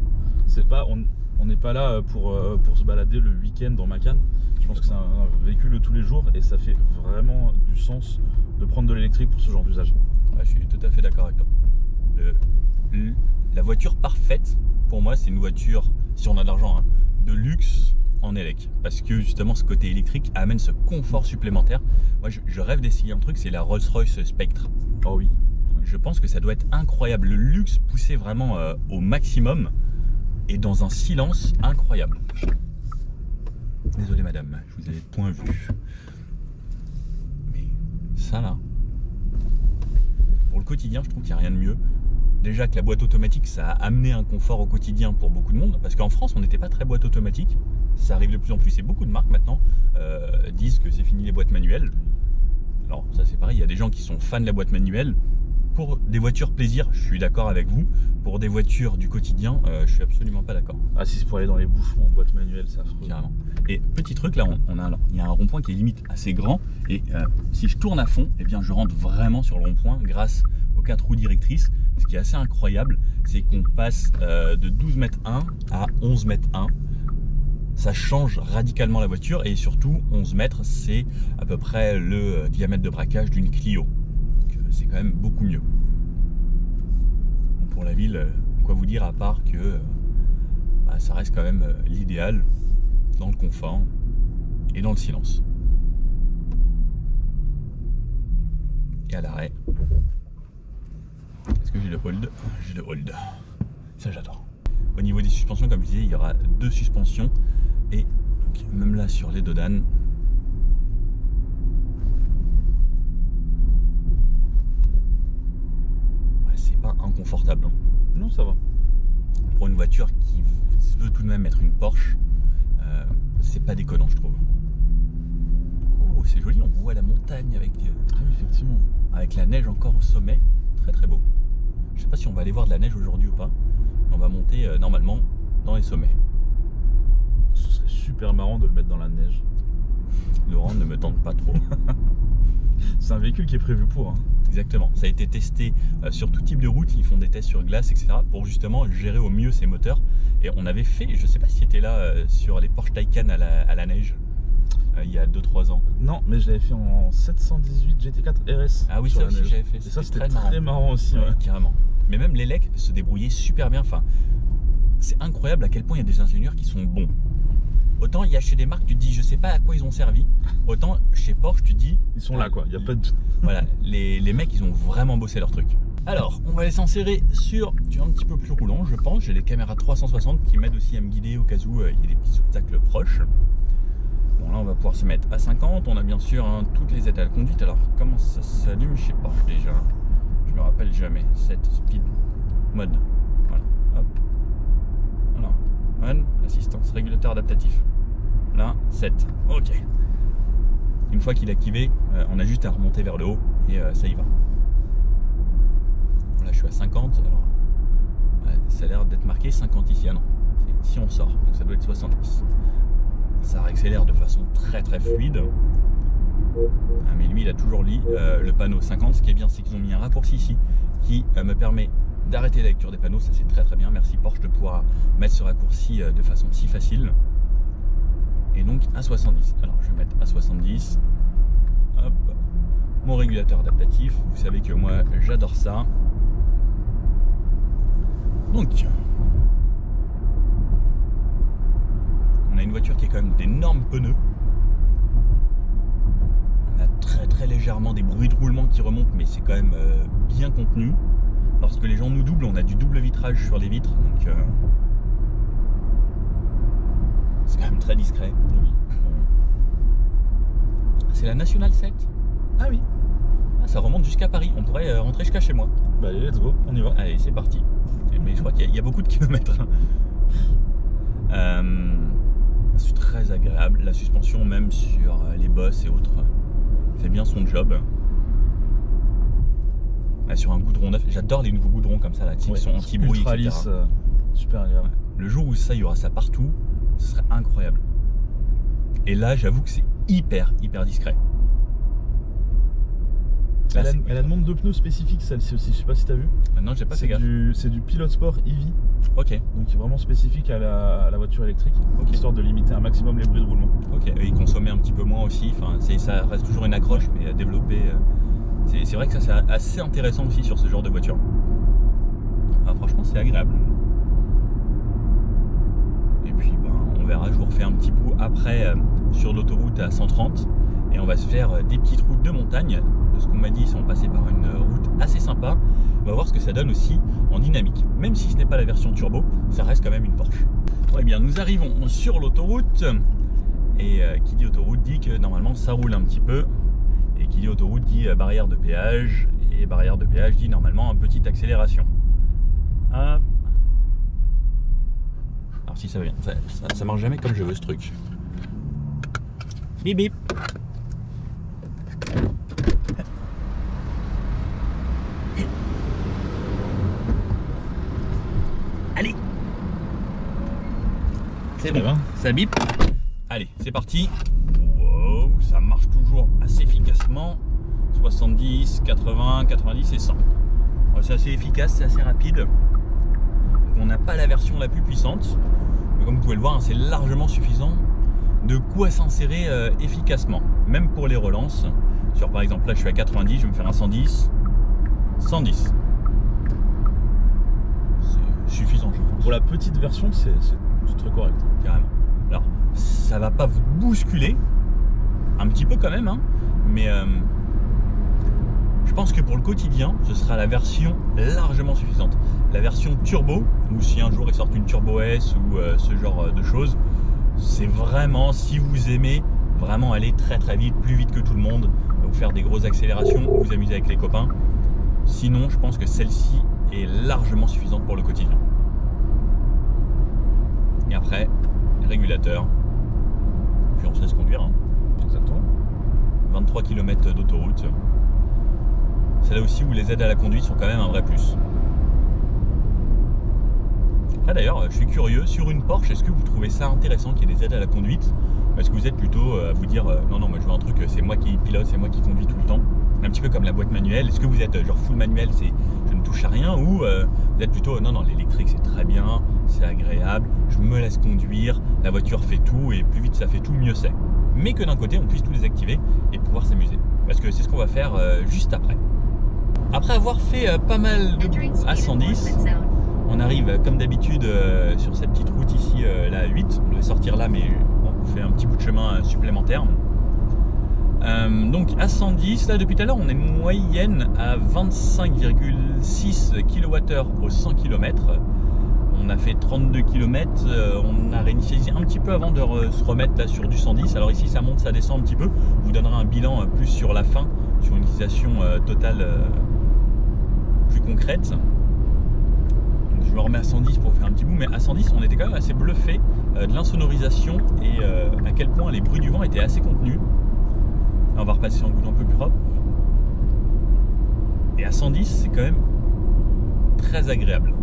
C'est pas, on n'est pas là pour se balader le week-end dans Macan. Je pense que c'est un véhicule de tous les jours et ça fait vraiment du sens de prendre de l'électrique pour ce genre d'usage. Ouais, je suis tout à fait d'accord avec toi. La voiture parfaite, pour moi, c'est une voiture, si on a de l'argent, hein, de luxe en élec, parce que justement ce côté électrique amène ce confort supplémentaire. Moi je rêve d'essayer un truc, c'est la Rolls-Royce Spectre. Oh oui. Je pense que ça doit être incroyable, le luxe poussé vraiment au maximum et dans un silence incroyable. Désolé madame, je vous avais point vu. Mais ça là, pour le quotidien, je trouve qu'il n'y a rien de mieux. Déjà que la boîte automatique, ça a amené un confort au quotidien pour beaucoup de monde, parce qu'en France, on n'était pas très boîte automatique. Ça arrive de plus en plus, et beaucoup de marques maintenant disent que c'est fini les boîtes manuelles. Alors ça c'est pareil, il y a des gens qui sont fans de la boîte manuelle. Pour des voitures plaisir, je suis d'accord avec vous. Pour des voitures du quotidien, je suis absolument pas d'accord. Ah si c'est pour aller dans les bouchons en boîte manuelle, c'est affreux. Carrément. Et petit truc, là, il y a un rond-point qui est limite assez grand. Et si je tourne à fond, eh bien, je rentre vraiment sur le rond-point grâce aux 4 roues directrices. Ce qui est assez incroyable, c'est qu'on passe de 12 mètres 1 à 11 mètres 1. Ça change radicalement la voiture. Et surtout, 11 mètres, c'est à peu près le diamètre de braquage d'une Clio. C'est quand même beaucoup mieux. Bon, pour la ville, quoi vous dire à part que ça reste quand même l'idéal dans le confort et dans le silence. Et à l'arrêt, est-ce que j'ai le hold? J'ai le hold. Ça j'adore. Au niveau des suspensions, comme je disais, il y aura 2 suspensions et donc, même là sur les dodanes, inconfortable. Non, ça va. Pour une voiture qui veut tout de même être une Porsche, c'est pas déconnant, je trouve. Oh, c'est joli, on voit la montagne avec, effectivement. Avec la neige encore au sommet. Très très beau. Je sais pas si on va aller voir de la neige aujourd'hui ou pas. On va monter normalement dans les sommets. Ce serait super marrant de le mettre dans la neige. Laurent ne me tente pas trop. C'est un véhicule qui est prévu pour. Hein. Exactement, ça a été testé sur tout type de route, ils font des tests sur glace, etc. pour justement gérer au mieux ces moteurs. Et on avait fait, je sais pas si c'était là sur les Porsche Taycan à la neige, il y a 2-3 ans. Non, mais je l'avais fait en 718 GT4 RS. Ah oui, ça aussi j'avais fait. Et ça c'était très marrant aussi. Ouais, carrément. Mais même l'élec se débrouillait super bien. Enfin, c'est incroyable à quel point il y a des ingénieurs qui sont bons. Autant il y a chez des marques, tu te dis je sais pas à quoi ils ont servi. Autant chez Porsche, tu te dis ils sont là quoi, il n'y a pas de... Voilà, les mecs ils ont vraiment bossé leur truc. Alors, on va les s'insérer sur un petit peu plus roulant, je pense. J'ai les caméras 360 qui m'aident aussi à me guider au cas où il y a des petits obstacles proches. Bon là on va pouvoir se mettre à 50. On a bien sûr toutes les aides à la conduite. Alors comment ça s'allume chez Porsche déjà? Je me rappelle jamais. 7 speed mode. Voilà, hop. Voilà. On, assistance, régulateur adaptatif. Là, 7. Ok. Une fois qu'il est activé, on a juste à remonter vers le haut et ça y va. Là je suis à 50. Alors, ça a l'air d'être marqué 50 ici. Ah non, ici on sort, donc ça doit être 70. Ça réaccélère de façon très très fluide. Ah, mais lui il a toujours le panneau 50. Ce qui est bien, c'est qu'ils ont mis un raccourci ici qui me permet d'arrêter la lecture des panneaux. Ça c'est très très bien. Merci Porsche de pouvoir mettre ce raccourci de façon si facile. Et donc à 70. Alors je vais mettre à 70. Hop. Mon régulateur adaptatif. Vous savez que moi j'adore ça. Donc on a une voiture qui est quand même d'énormes pneus. On a très très légèrement des bruits de roulement qui remontent, mais c'est quand même bien contenu. Lorsque les gens nous doublent, on a du double vitrage sur les vitres, donc c'est quand même très discret. Oui. C'est la Nationale 7. Ah oui. Ah, ça remonte jusqu'à Paris. On pourrait rentrer jusqu'à chez moi. Bah allez, let's go, on y va. Allez, c'est parti. Mais je crois qu'il y a beaucoup de kilomètres. C'est très agréable. La suspension, même sur les bosses et autres, fait bien son job. Là, sur un goudron neuf, j'adore les nouveaux goudrons comme ça, là, qui sont anti-bruit, etc. Lisse, super agréable. Le jour où ça, il y aura ça partout, ce serait incroyable. Et là, j'avoue que c'est hyper discret. Là, elle a le nombre de pneus spécifique, celle-ci aussi, je sais pas si tu as vu. Non, j'ai pas fait gaffe. C'est du Pilot Sport EV. Ok. Donc vraiment spécifique à la voiture électrique, histoire de limiter un maximum les bruits de roulement. Ok, et consommer un petit peu moins aussi, enfin, ça reste toujours une accroche, mais développer. C'est vrai que ça c'est assez intéressant aussi sur ce genre de voiture. Ah, franchement, c'est agréable. Et puis puis on verra, je vous refais un petit bout après sur l'autoroute à 130 et on va se faire des petites routes de montagne. De ce qu'on m'a dit, ils sont passés par une route assez sympa. On va voir ce que ça donne aussi en dynamique. Même si ce n'est pas la version turbo, ça reste quand même une Porsche. Bon, eh bien, nous arrivons sur l'autoroute et qui dit autoroute dit que normalement ça roule un petit peu. Et qui dit autoroute dit barrière de péage, et barrière de péage dit normalement une petite accélération. Hop. Alors si ça va bien, ça marche jamais comme je veux ce truc. Bip bip. Allez. C'est bon, ça bip. Allez, c'est parti. Wow, ça marche toujours assez efficacement. 70, 80, 90 et 100. C'est assez efficace, c'est assez rapide. Donc on n'a pas la version la plus puissante. Mais comme vous pouvez le voir, c'est largement suffisant. De quoi s'insérer efficacement. Même pour les relances. Sur par exemple, là je suis à 90, je vais me faire un 110. 110. C'est suffisant, je pense. Pour la petite version, c'est très correct. Carrément. Alors, ça va pas vous bousculer. Un petit peu quand même, hein, mais je pense que pour le quotidien, ce sera la version largement suffisante. La version turbo, ou si un jour ils sortent une Turbo S ou ce genre de choses, c'est vraiment, si vous aimez vraiment aller très très vite, plus vite que tout le monde, donc faire des grosses accélérations ou vous amuser avec les copains. Sinon, je pense que celle-ci est largement suffisante pour le quotidien. Et après, régulateur, puis on se laisse conduire. Hein. Exactement. 23 km d'autoroute. C'est là aussi où les aides à la conduite sont quand même un vrai plus. Après d'ailleurs, je suis curieux, sur une Porsche, est-ce que vous trouvez ça intéressant qu'il y ait des aides à la conduite? Est-ce que vous êtes plutôt à vous dire non, non, moi je veux un truc, c'est moi qui pilote, c'est moi qui conduis tout le temps? Un petit peu comme la boîte manuelle. Est-ce que vous êtes genre full manuel, c'est je ne touche à rien? Ou vous êtes plutôt non, non, l'électrique c'est très bien, c'est agréable, je me laisse conduire, la voiture fait tout et plus vite ça fait tout, mieux c'est. Mais que d'un côté on puisse tout désactiver et pouvoir s'amuser. Parce que c'est ce qu'on va faire juste après. Après avoir fait pas mal de à 110, on arrive comme d'habitude sur cette petite route ici, la 8. On devait sortir là, mais bon, on fait un petit bout de chemin supplémentaire. Donc à 110, là depuis tout à l'heure, on est moyenne à 25,6 kWh au 100 km. On a fait 32 km, on a réinitialisé un petit peu avant de se remettre là sur du 110. Alors ici ça monte, ça descend un petit peu. Je vous donnerai un bilan plus sur la fin, sur une utilisation totale plus concrète. Donc je me remets à 110 pour faire un petit bout, mais à 110 on était quand même assez bluffé de l'insonorisation et à quel point les bruits du vent étaient assez contenus. Là, on va repasser en goudron un peu plus propre. Et à 110 c'est quand même très agréable.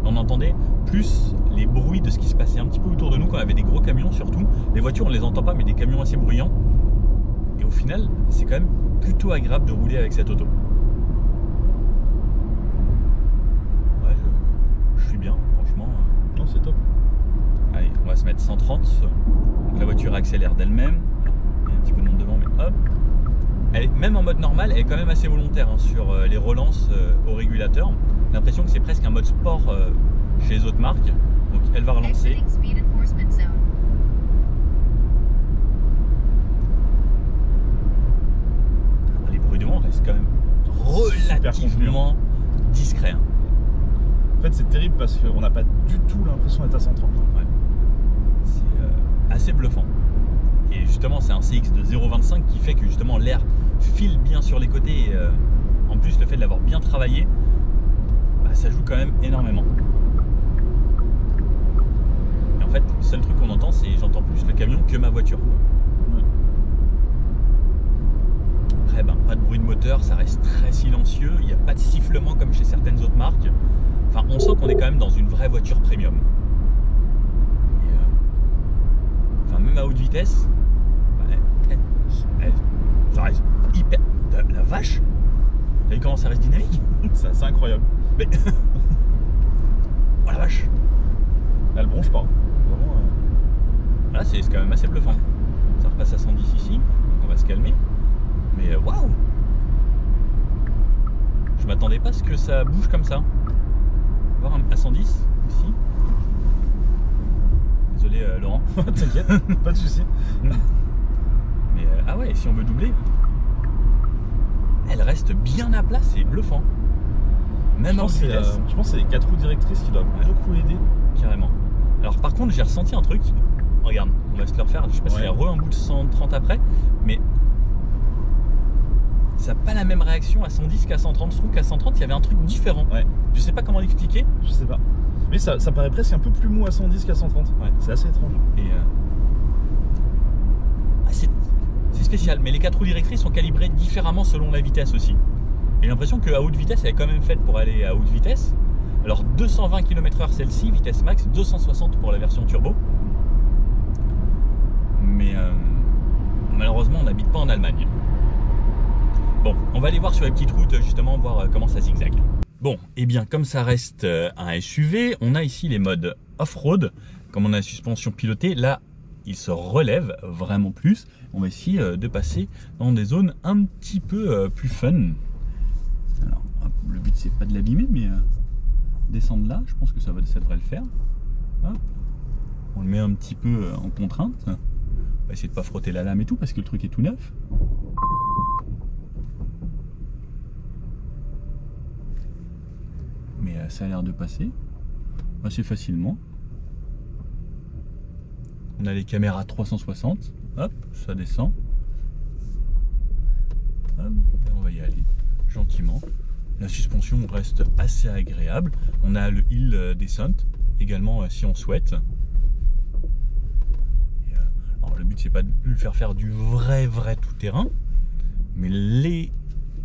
On entendait plus les bruits de ce qui se passait un petit peu autour de nous quand on avait des gros camions surtout. Les voitures on les entend pas, mais des camions assez bruyants. Et au final c'est quand même plutôt agréable de rouler avec cette auto. Ouais, je suis bien franchement. Non, c'est top. Allez, on va se mettre 130. Donc la voiture accélère d'elle-même. Il y a un petit peu de monde devant, mais hop. Elle est, même en mode normal, elle est quand même assez volontaire hein, sur les relances au régulateur. J'ai l'impression que c'est presque un mode sport chez les autres marques. Donc elle va relancer. Alors, les bruits de vent restent quand même relativement discrets. Hein. En fait c'est terrible parce qu'on n'a pas du tout l'impression d'être à 130. Ouais. C'est assez bluffant. Et justement c'est un CX de 0,25 qui fait que justement l'air file bien sur les côtés et en plus le fait de l'avoir bien travaillé, bah, ça joue quand même énormément. Et en fait le seul truc qu'on entend c'est j'entends plus le camion que ma voiture. Ouais. Après ben, pas de bruit de moteur, ça reste très silencieux, il n'y a pas de sifflement comme chez certaines autres marques. Enfin on sent qu'on est quand même dans une vraie voiture premium. Et, enfin même à haute vitesse, ça reste hyper... La vache! T'as vu comment ça reste dynamique? C'est incroyable. Mais... oh la vache! Elle bronche pas. Vraiment, là c'est quand même assez bluffant. Ça repasse à 110 ici, donc on va se calmer. Mais waouh! Je m'attendais pas à ce que ça bouge comme ça. On va voir à 110 ici. Désolé Désolé Laurent. T'inquiète, pas de soucis. Mais ah ouais, si on veut doubler, elle reste bien à plat, c'est bluffant. Même en vitesse. Je pense que c'est les 4 roues directrices qui doivent beaucoup aider. Carrément. Alors par contre, j'ai ressenti un truc. Regarde, on va se le refaire. Je sais pas s'il y a un bout de 130 après, mais ça n'a pas la même réaction à 110 qu'à 130. Je trouve qu'à 130, il y avait un truc différent. Ouais. Je sais pas comment l'expliquer. Je sais pas. Mais ça paraît presque un peu plus mou à 110 qu'à 130. Ouais. C'est assez étrange. Et c'est spécial. Mais les 4 roues directrices sont calibrées différemment selon la vitesse aussi. J'ai l'impression qu'à haute vitesse, elle est quand même faite pour aller à haute vitesse. Alors 220 km/h celle-ci, vitesse max, 260 pour la version turbo. Mais malheureusement, on n'habite pas en Allemagne. Bon, on va aller voir sur les petites routes, justement, voir comment ça zigzague. Bon, et bien comme ça reste un SUV, on a ici les modes off-road. Comme on a la suspension pilotée, là, il se relève vraiment plus. On va essayer de passer dans des zones un petit peu plus fun. Alors, hop, le but, c'est pas de l'abîmer, mais descendre là, je pense que ça devrait le faire. Hop. On le met un petit peu en contrainte. On va essayer de pas frotter la lame et tout, parce que le truc est tout neuf. Mais ça a l'air de passer assez facilement. On a les caméras 360. Hop, ça descend. Hop, on va y aller gentiment. La suspension reste assez agréable. On a le hill descent également si on souhaite. Et, alors le but c'est pas de le faire du vrai tout-terrain, mais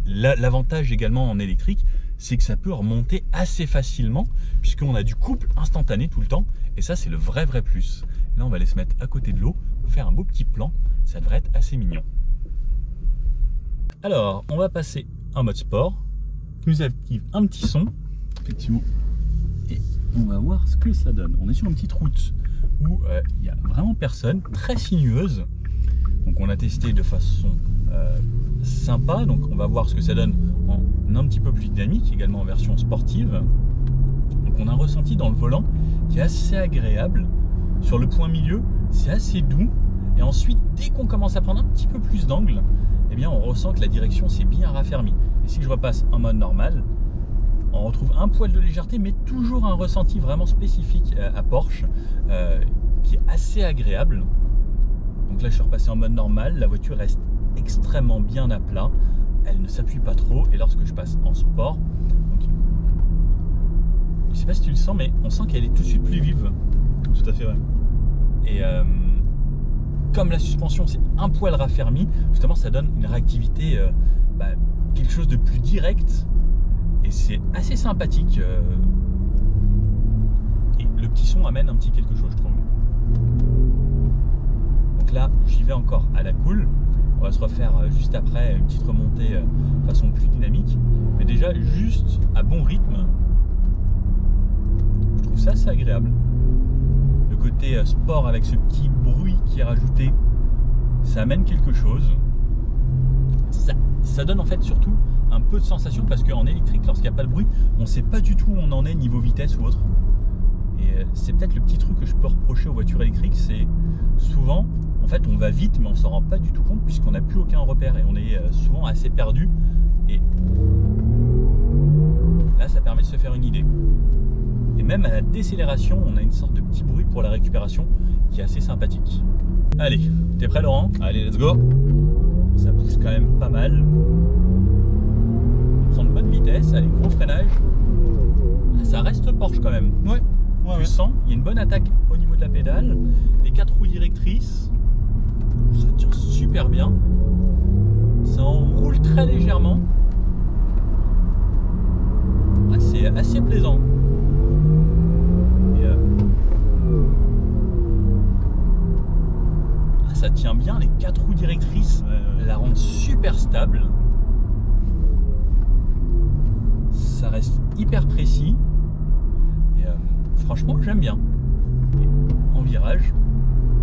l'avantage également en électrique, c'est que ça peut remonter assez facilement puisqu'on a du couple instantané tout le temps, et ça c'est le vrai plus. Là on va aller se mettre à côté de l'eau, faire un beau petit plan, ça devrait être assez mignon. Alors on va passer en mode sport, qui nous active un petit son, effectivement, et on va voir ce que ça donne. On est sur une petite route où il n'y a vraiment personne, très sinueuse, donc on a testé de façon sympa, donc on va voir ce que ça donne en un petit peu plus dynamique, également en version sportive. Donc on a un ressenti dans le volant qui est assez agréable. Sur le point milieu, c'est assez doux, et ensuite dès qu'on commence à prendre un petit peu plus d'angle, eh bien on ressent que la direction s'est bien raffermie. Et si je repasse en mode normal, on retrouve un poil de légèreté, mais toujours un ressenti vraiment spécifique à Porsche, qui est assez agréable. Donc là je suis repassé en mode normal, la voiture reste extrêmement bien à plat, elle ne s'appuie pas trop, et lorsque je passe en sport, donc, je sais pas si tu le sens, mais on sent qu'elle est tout de suite plus vive. Tout à fait, ouais. Et comme la suspension c'est un poil raffermi, justement ça donne une réactivité, quelque chose de plus direct, et c'est assez sympathique. Et le petit son amène un petit quelque chose, je trouve. Donc là j'y vais encore à la cool. On va se refaire juste après une petite remontée de façon plus dynamique, mais déjà juste à bon rythme, je trouve ça assez agréable. Le côté sport avec ce petit bruit qui est rajouté, ça amène quelque chose. Ça donne en fait surtout un peu de sensation, parce qu'en électrique, lorsqu'il n'y a pas de bruit, on ne sait pas du tout où on en est niveau vitesse ou autre. Et c'est peut-être le petit truc que je peux reprocher aux voitures électriques, c'est souvent, en fait, on va vite, mais on s'en rend pas du tout compte puisqu'on n'a plus aucun repère et on est souvent assez perdu. Et là, ça permet de se faire une idée. Et même à la décélération, on a une sorte de petit bruit pour la récupération qui est assez sympathique. Allez, t'es prêt Laurent? Allez, let's go. Ça pousse quand même pas mal. On prend de bonne vitesse, allez, gros freinage. Ça reste Porsche quand même. Ouais. Tu sens, il y a une bonne attaque au niveau de la pédale. Les 4 roues directrices, ça tire super bien. Ça enroule très légèrement. C'est assez plaisant. Et ça tient bien, les 4 roues directrices la rendent super stable. Ça reste hyper précis. Et franchement, j'aime bien. Et en virage,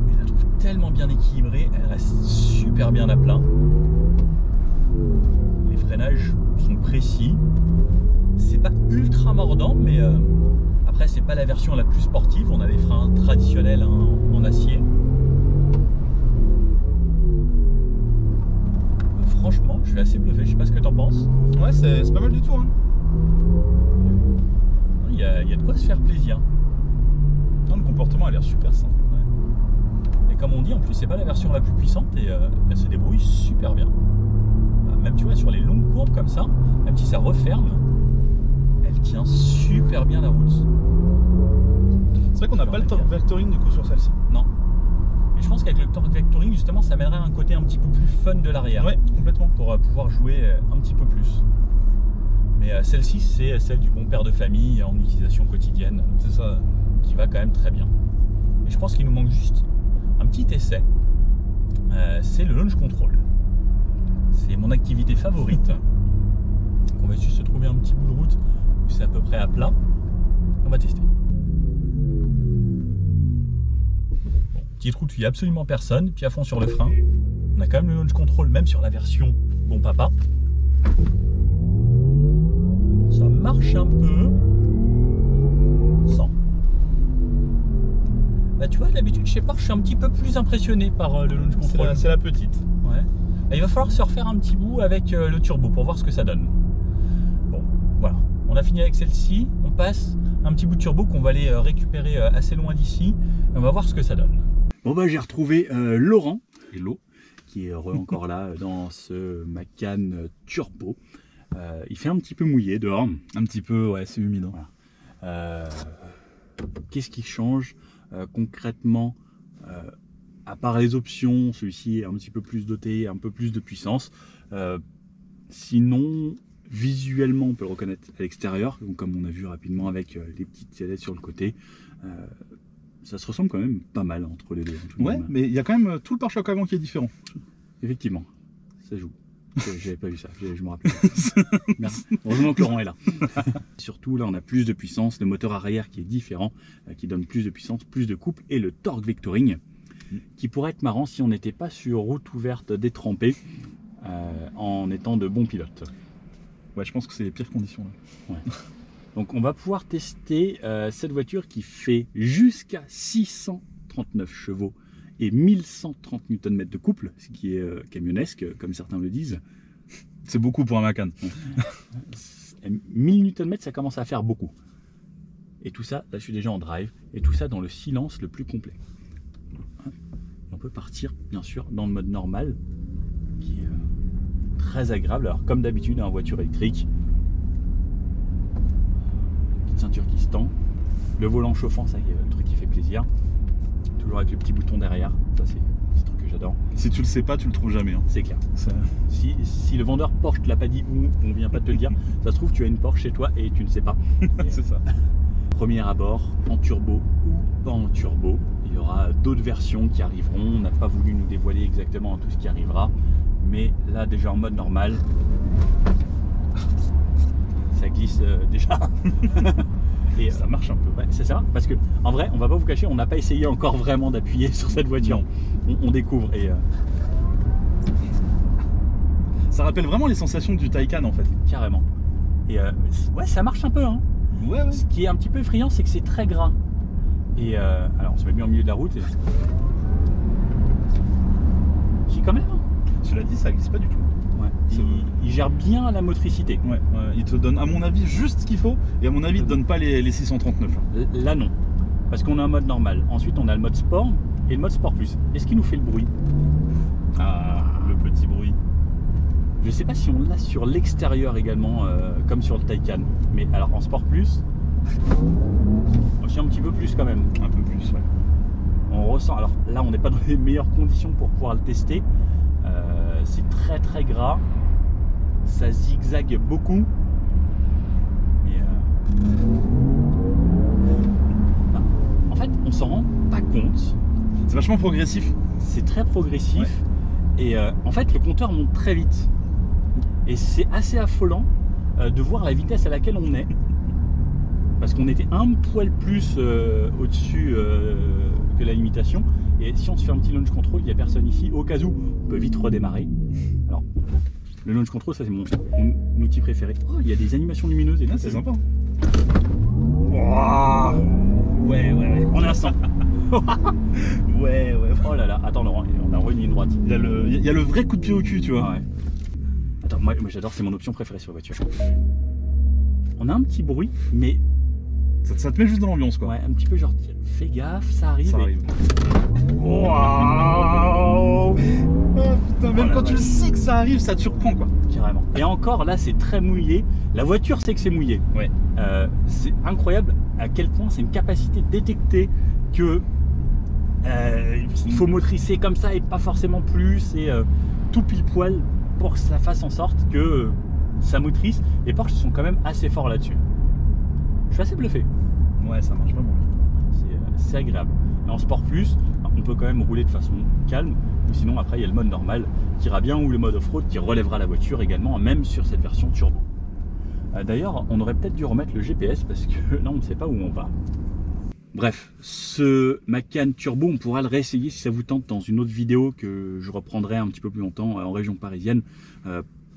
je la trouve tellement bien équilibrée, elle reste super bien à plat. Les freinages sont précis. C'est pas ultra mordant, mais Après, c'est pas la version la plus sportive, on a les freins traditionnels hein, en acier. Franchement, je suis assez bluffé, je sais pas ce que t'en penses. Ouais, c'est pas mal du tout. Hein. Il y a de quoi se faire plaisir. Non, le comportement a l'air super sain. Ouais. Et comme on dit, en plus, c'est pas la version la plus puissante et elle se débrouille super bien. Même tu vois, sur les longues courbes comme ça, même si ça referme, elle tient super bien la route. C'est vrai qu'on n'a pas le torque vectoring du coup sur celle-ci. Non. Et je pense qu'avec le torque vectoring, justement, ça mènerait un côté un petit peu plus fun de l'arrière. Ouais, complètement. Pour pouvoir jouer un petit peu plus. Mais celle-ci, c'est celle du bon père de famille en utilisation quotidienne. C'est ça. Qui va quand même très bien. Et je pense qu'il nous manque juste un petit essai. C'est le launch control. C'est mon activité favorite. On va juste se trouver un petit bout de route où c'est à peu près à plat. On va tester. Bon, petite route où il n'y a absolument personne, puis à fond sur le frein. On a quand même le launch control, même sur la version bon papa. Ça marche un peu. Sans. Bah tu vois, d'habitude, je sais pas, je suis un petit peu plus impressionné par le launch control. C'est la petite. Ouais. Et il va falloir se refaire un petit bout avec le turbo pour voir ce que ça donne. Bon, voilà. On a fini avec celle-ci. On passe un petit bout de turbo qu'on va aller récupérer assez loin d'ici. Et on va voir ce que ça donne. Bon bah j'ai retrouvé Laurent, hello, qui est encore là dans ce Macan turbo. Il fait un petit peu mouillé dehors. Un petit peu, ouais, c'est humide. Voilà. Qu'est-ce qui change concrètement à part les options, celui-ci est un petit peu plus doté, un peu plus de puissance. Sinon, visuellement, on peut le reconnaître à l'extérieur, comme on a vu rapidement avec les petites ailettes sur le côté. Ça se ressemble quand même pas mal entre les deux. Ouais, mais il y a quand même tout le pare-choc avant qui est différent. Effectivement, ça joue. J'avais pas vu ça, je me rappelle. Merci. Heureusement que Laurent est là. Surtout là on a plus de puissance, le moteur arrière qui est différent, qui donne plus de puissance, plus de couple, et le torque vectoring qui pourrait être marrant si on n'était pas sur route ouverte détrempée en étant de bons pilotes. Ouais, je pense que c'est les pires conditions là. Ouais. Donc on va pouvoir tester cette voiture qui fait jusqu'à 639 chevaux et 1130 Nm de couple, ce qui est camionnesque, comme certains le disent. C'est beaucoup pour un Macan. 1000 Nm, ça commence à faire beaucoup. Et tout ça, là je suis déjà en drive, et tout ça dans le silence le plus complet. On peut partir, bien sûr, dans le mode normal, qui est très agréable. Alors comme d'habitude, en voiture électrique, petite ceinture qui se tend, le volant chauffant, ça le truc qui fait plaisir. Toujours avec le petit bouton derrière, ça c'est le truc que j'adore. Si tu le sais pas, tu le trouves jamais. Hein. C'est clair. Si le vendeur Porsche te l'a pas dit ou on vient pas te le dire, ça se trouve tu as une Porsche chez toi et tu ne sais pas. C'est ça. Premier abord, en turbo ou pas en turbo. Il y aura d'autres versions qui arriveront. On n'a pas voulu nous dévoiler exactement tout ce qui arrivera. Mais là déjà en mode normal, ça glisse déjà. Et ça marche un peu. Ouais, c'est ça, parce que en vrai, on va pas vous cacher, on n'a pas essayé encore vraiment d'appuyer sur cette voiture. On découvre et ça rappelle vraiment les sensations du Taycan en fait. Carrément. Et ouais, ça marche un peu. Hein. Ouais. Ce qui est un petit peu effrayant, c'est que c'est très gras. Et alors, on se met bien au milieu de la route. Et... J'ai quand même. Hein. Cela dit, ça glisse pas du tout. Ouais. Il gère bien la motricité. Ouais, il te donne, à mon avis, juste ce qu'il faut. Et à mon avis, il te donne pas les 639. Là, non. Parce qu'on a un mode normal. Ensuite, on a le mode sport et le mode sport plus. Est-ce qu'il nous fait le bruit? Ah, le petit bruit. Je sais pas si on l'a sur l'extérieur également, comme sur le Taycan. Mais alors, en sport plus, aussi un petit peu plus quand même. Un peu plus, ouais. On ressent. Alors là, on n'est pas dans les meilleures conditions pour pouvoir le tester. C'est très très gras, ça zigzague beaucoup, mais en fait on s'en rend pas compte. C'est vachement progressif. C'est très progressif, ouais. Et en fait le compteur monte très vite et c'est assez affolant de voir la vitesse à laquelle on est, parce qu'on était un poil plus au-dessus que la limitation. Et si on se fait un petit launch control, il n'y a personne ici. Au cas où, on peut vite redémarrer. Alors, le launch control, ça c'est mon outil préféré. Oh, il y a des animations lumineuses et c'est sympa. Wow, Ouais. Oh là là, attends Laurent, on a une ligne droite. Il y a le vrai coup de pied au cul, tu vois. Ouais. Attends, moi j'adore, c'est mon option préférée sur la voiture. On a un petit bruit, mais Ça te met juste dans l'ambiance, quoi. ouais, un petit peu genre, fais gaffe, ça arrive. Ça arrive. Waouh! Putain, même quand tu le sais que ça arrive, ça te surprend, quoi. Carrément. Et encore là, c'est très mouillé. La voiture sait que c'est mouillé. Ouais. C'est incroyable à quel point c'est une capacité de détecter que il faut motricer comme ça et pas forcément plus, et tout pile poil pour que ça fasse en sorte que ça motrice. Les Porsche sont quand même assez forts là-dessus. Je suis assez bluffé. Ouais, ça marche vraiment bien. C'est agréable. Et en Sport Plus, on peut quand même rouler de façon calme. Ou sinon, après, il y a le mode normal qui ira bien, ou le mode off-road qui relèvera la voiture également, même sur cette version turbo. D'ailleurs, on aurait peut-être dû remettre le GPS parce que là, on ne sait pas où on va. Bref, ce Macan Turbo, on pourra le réessayer si ça vous tente dans une autre vidéo que je reprendrai un petit peu plus longtemps en région parisienne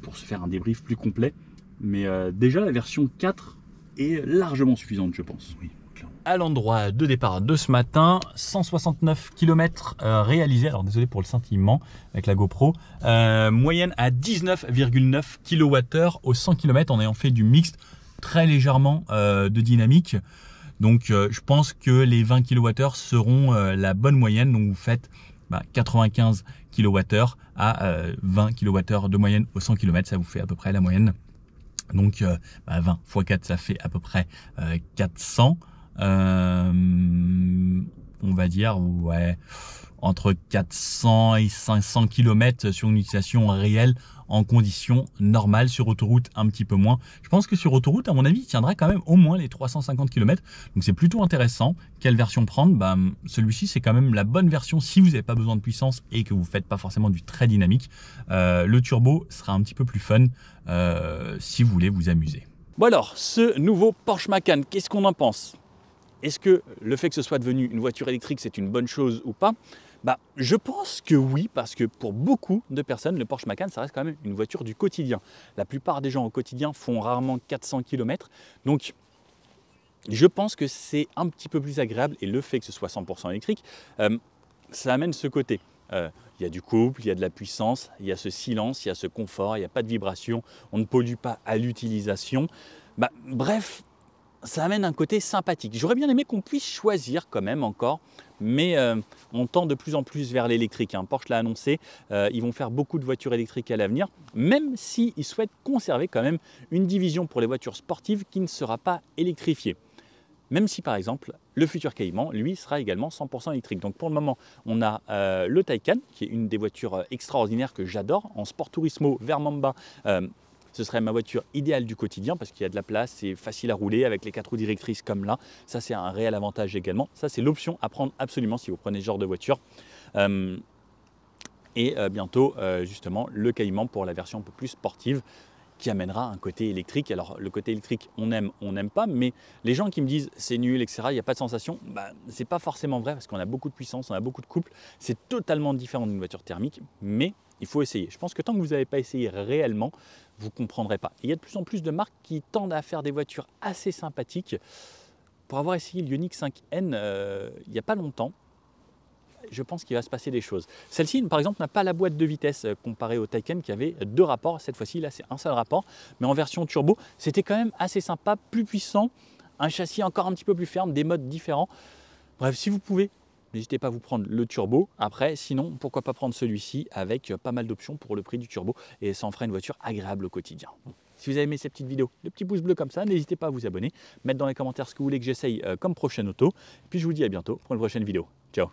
pour se faire un débrief plus complet. Mais déjà, la version 4 est largement suffisante, je pense. Oui, clairement. À l'endroit de départ de ce matin, 169 km réalisés. Alors désolé pour le scintillement avec la GoPro. Moyenne à 19,9 kWh au 100 km en ayant fait du mixte, très légèrement de dynamique. Donc je pense que les 20 kWh seront la bonne moyenne. Donc vous faites 95 kWh à 20 kWh de moyenne au 100 km. Ça vous fait à peu près la moyenne. Donc 20 x 4, ça fait à peu près 400. On va dire, ouais, entre 400 et 500 km sur une utilisation réelle en conditions normales. Sur autoroute, un petit peu moins. Je pense que sur autoroute, à mon avis, il tiendra quand même au moins les 350 km. Donc c'est plutôt intéressant. Quelle version prendre? Celui-ci, c'est quand même la bonne version si vous n'avez pas besoin de puissance et que vous ne faites pas forcément du très dynamique. Le turbo sera un petit peu plus fun si vous voulez vous amuser. Bon alors, ce nouveau Porsche Macan, qu'est-ce qu'on en pense? Est-ce que le fait que ce soit devenu une voiture électrique, c'est une bonne chose ou pas? Je pense que oui, parce que pour beaucoup de personnes, le Porsche Macan, ça reste quand même une voiture du quotidien. La plupart des gens au quotidien font rarement 400 km. Donc, je pense que c'est un petit peu plus agréable. Et le fait que ce soit 100% électrique, ça amène ce côté. Il y a du couple, il y a de la puissance, il y a ce silence, il y a ce confort, il n'y a pas de vibration, on ne pollue pas à l'utilisation. Bref, ça amène un côté sympathique. J'aurais bien aimé qu'on puisse choisir quand même encore, mais on tend de plus en plus vers l'électrique. Porsche l'a annoncé, ils vont faire beaucoup de voitures électriques à l'avenir, même s'ils souhaitent conserver quand même une division pour les voitures sportives qui ne sera pas électrifiée. Même si par exemple, le futur Cayman, lui, sera également 100% électrique. Donc pour le moment, on a le Taycan, qui est une des voitures extraordinaires que j'adore, en Sport Turismo vers Mamba. Ce serait ma voiture idéale du quotidien parce qu'il y a de la place, c'est facile à rouler avec les 4 roues directrices comme là. Ça, c'est un réel avantage également. Ça, c'est l'option à prendre absolument si vous prenez ce genre de voiture. Et bientôt, justement, le Cayman pour la version un peu plus sportive qui amènera un côté électrique. Alors, le côté électrique, on aime, on n'aime pas, mais les gens qui me disent c'est nul, etc., il n'y a pas de sensation, c'est pas forcément vrai parce qu'on a beaucoup de puissance, on a beaucoup de couple. C'est totalement différent d'une voiture thermique, mais il faut essayer. Je pense que tant que vous n'avez pas essayé réellement, vous ne comprendrez pas. Et il y a de plus en plus de marques qui tendent à faire des voitures assez sympathiques. Pour avoir essayé le Ioniq 5N il n'y a pas longtemps, je pense qu'il va se passer des choses. Celle-ci, par exemple, n'a pas la boîte de vitesse comparée au Taycan qui avait 2 rapports. Cette fois-ci, là, c'est un seul rapport. Mais en version turbo, c'était quand même assez sympa, plus puissant, un châssis encore un petit peu plus ferme, des modes différents. Bref, si vous pouvez, n'hésitez pas à vous prendre le turbo. Après, sinon, pourquoi pas prendre celui-ci avec pas mal d'options pour le prix du turbo. Et ça en fera une voiture agréable au quotidien. Si vous avez aimé cette petite vidéo, le petit pouce bleu comme ça, n'hésitez pas à vous abonner, mettre dans les commentaires ce que vous voulez que j'essaye comme prochaine auto. Et puis je vous dis à bientôt pour une prochaine vidéo. Ciao!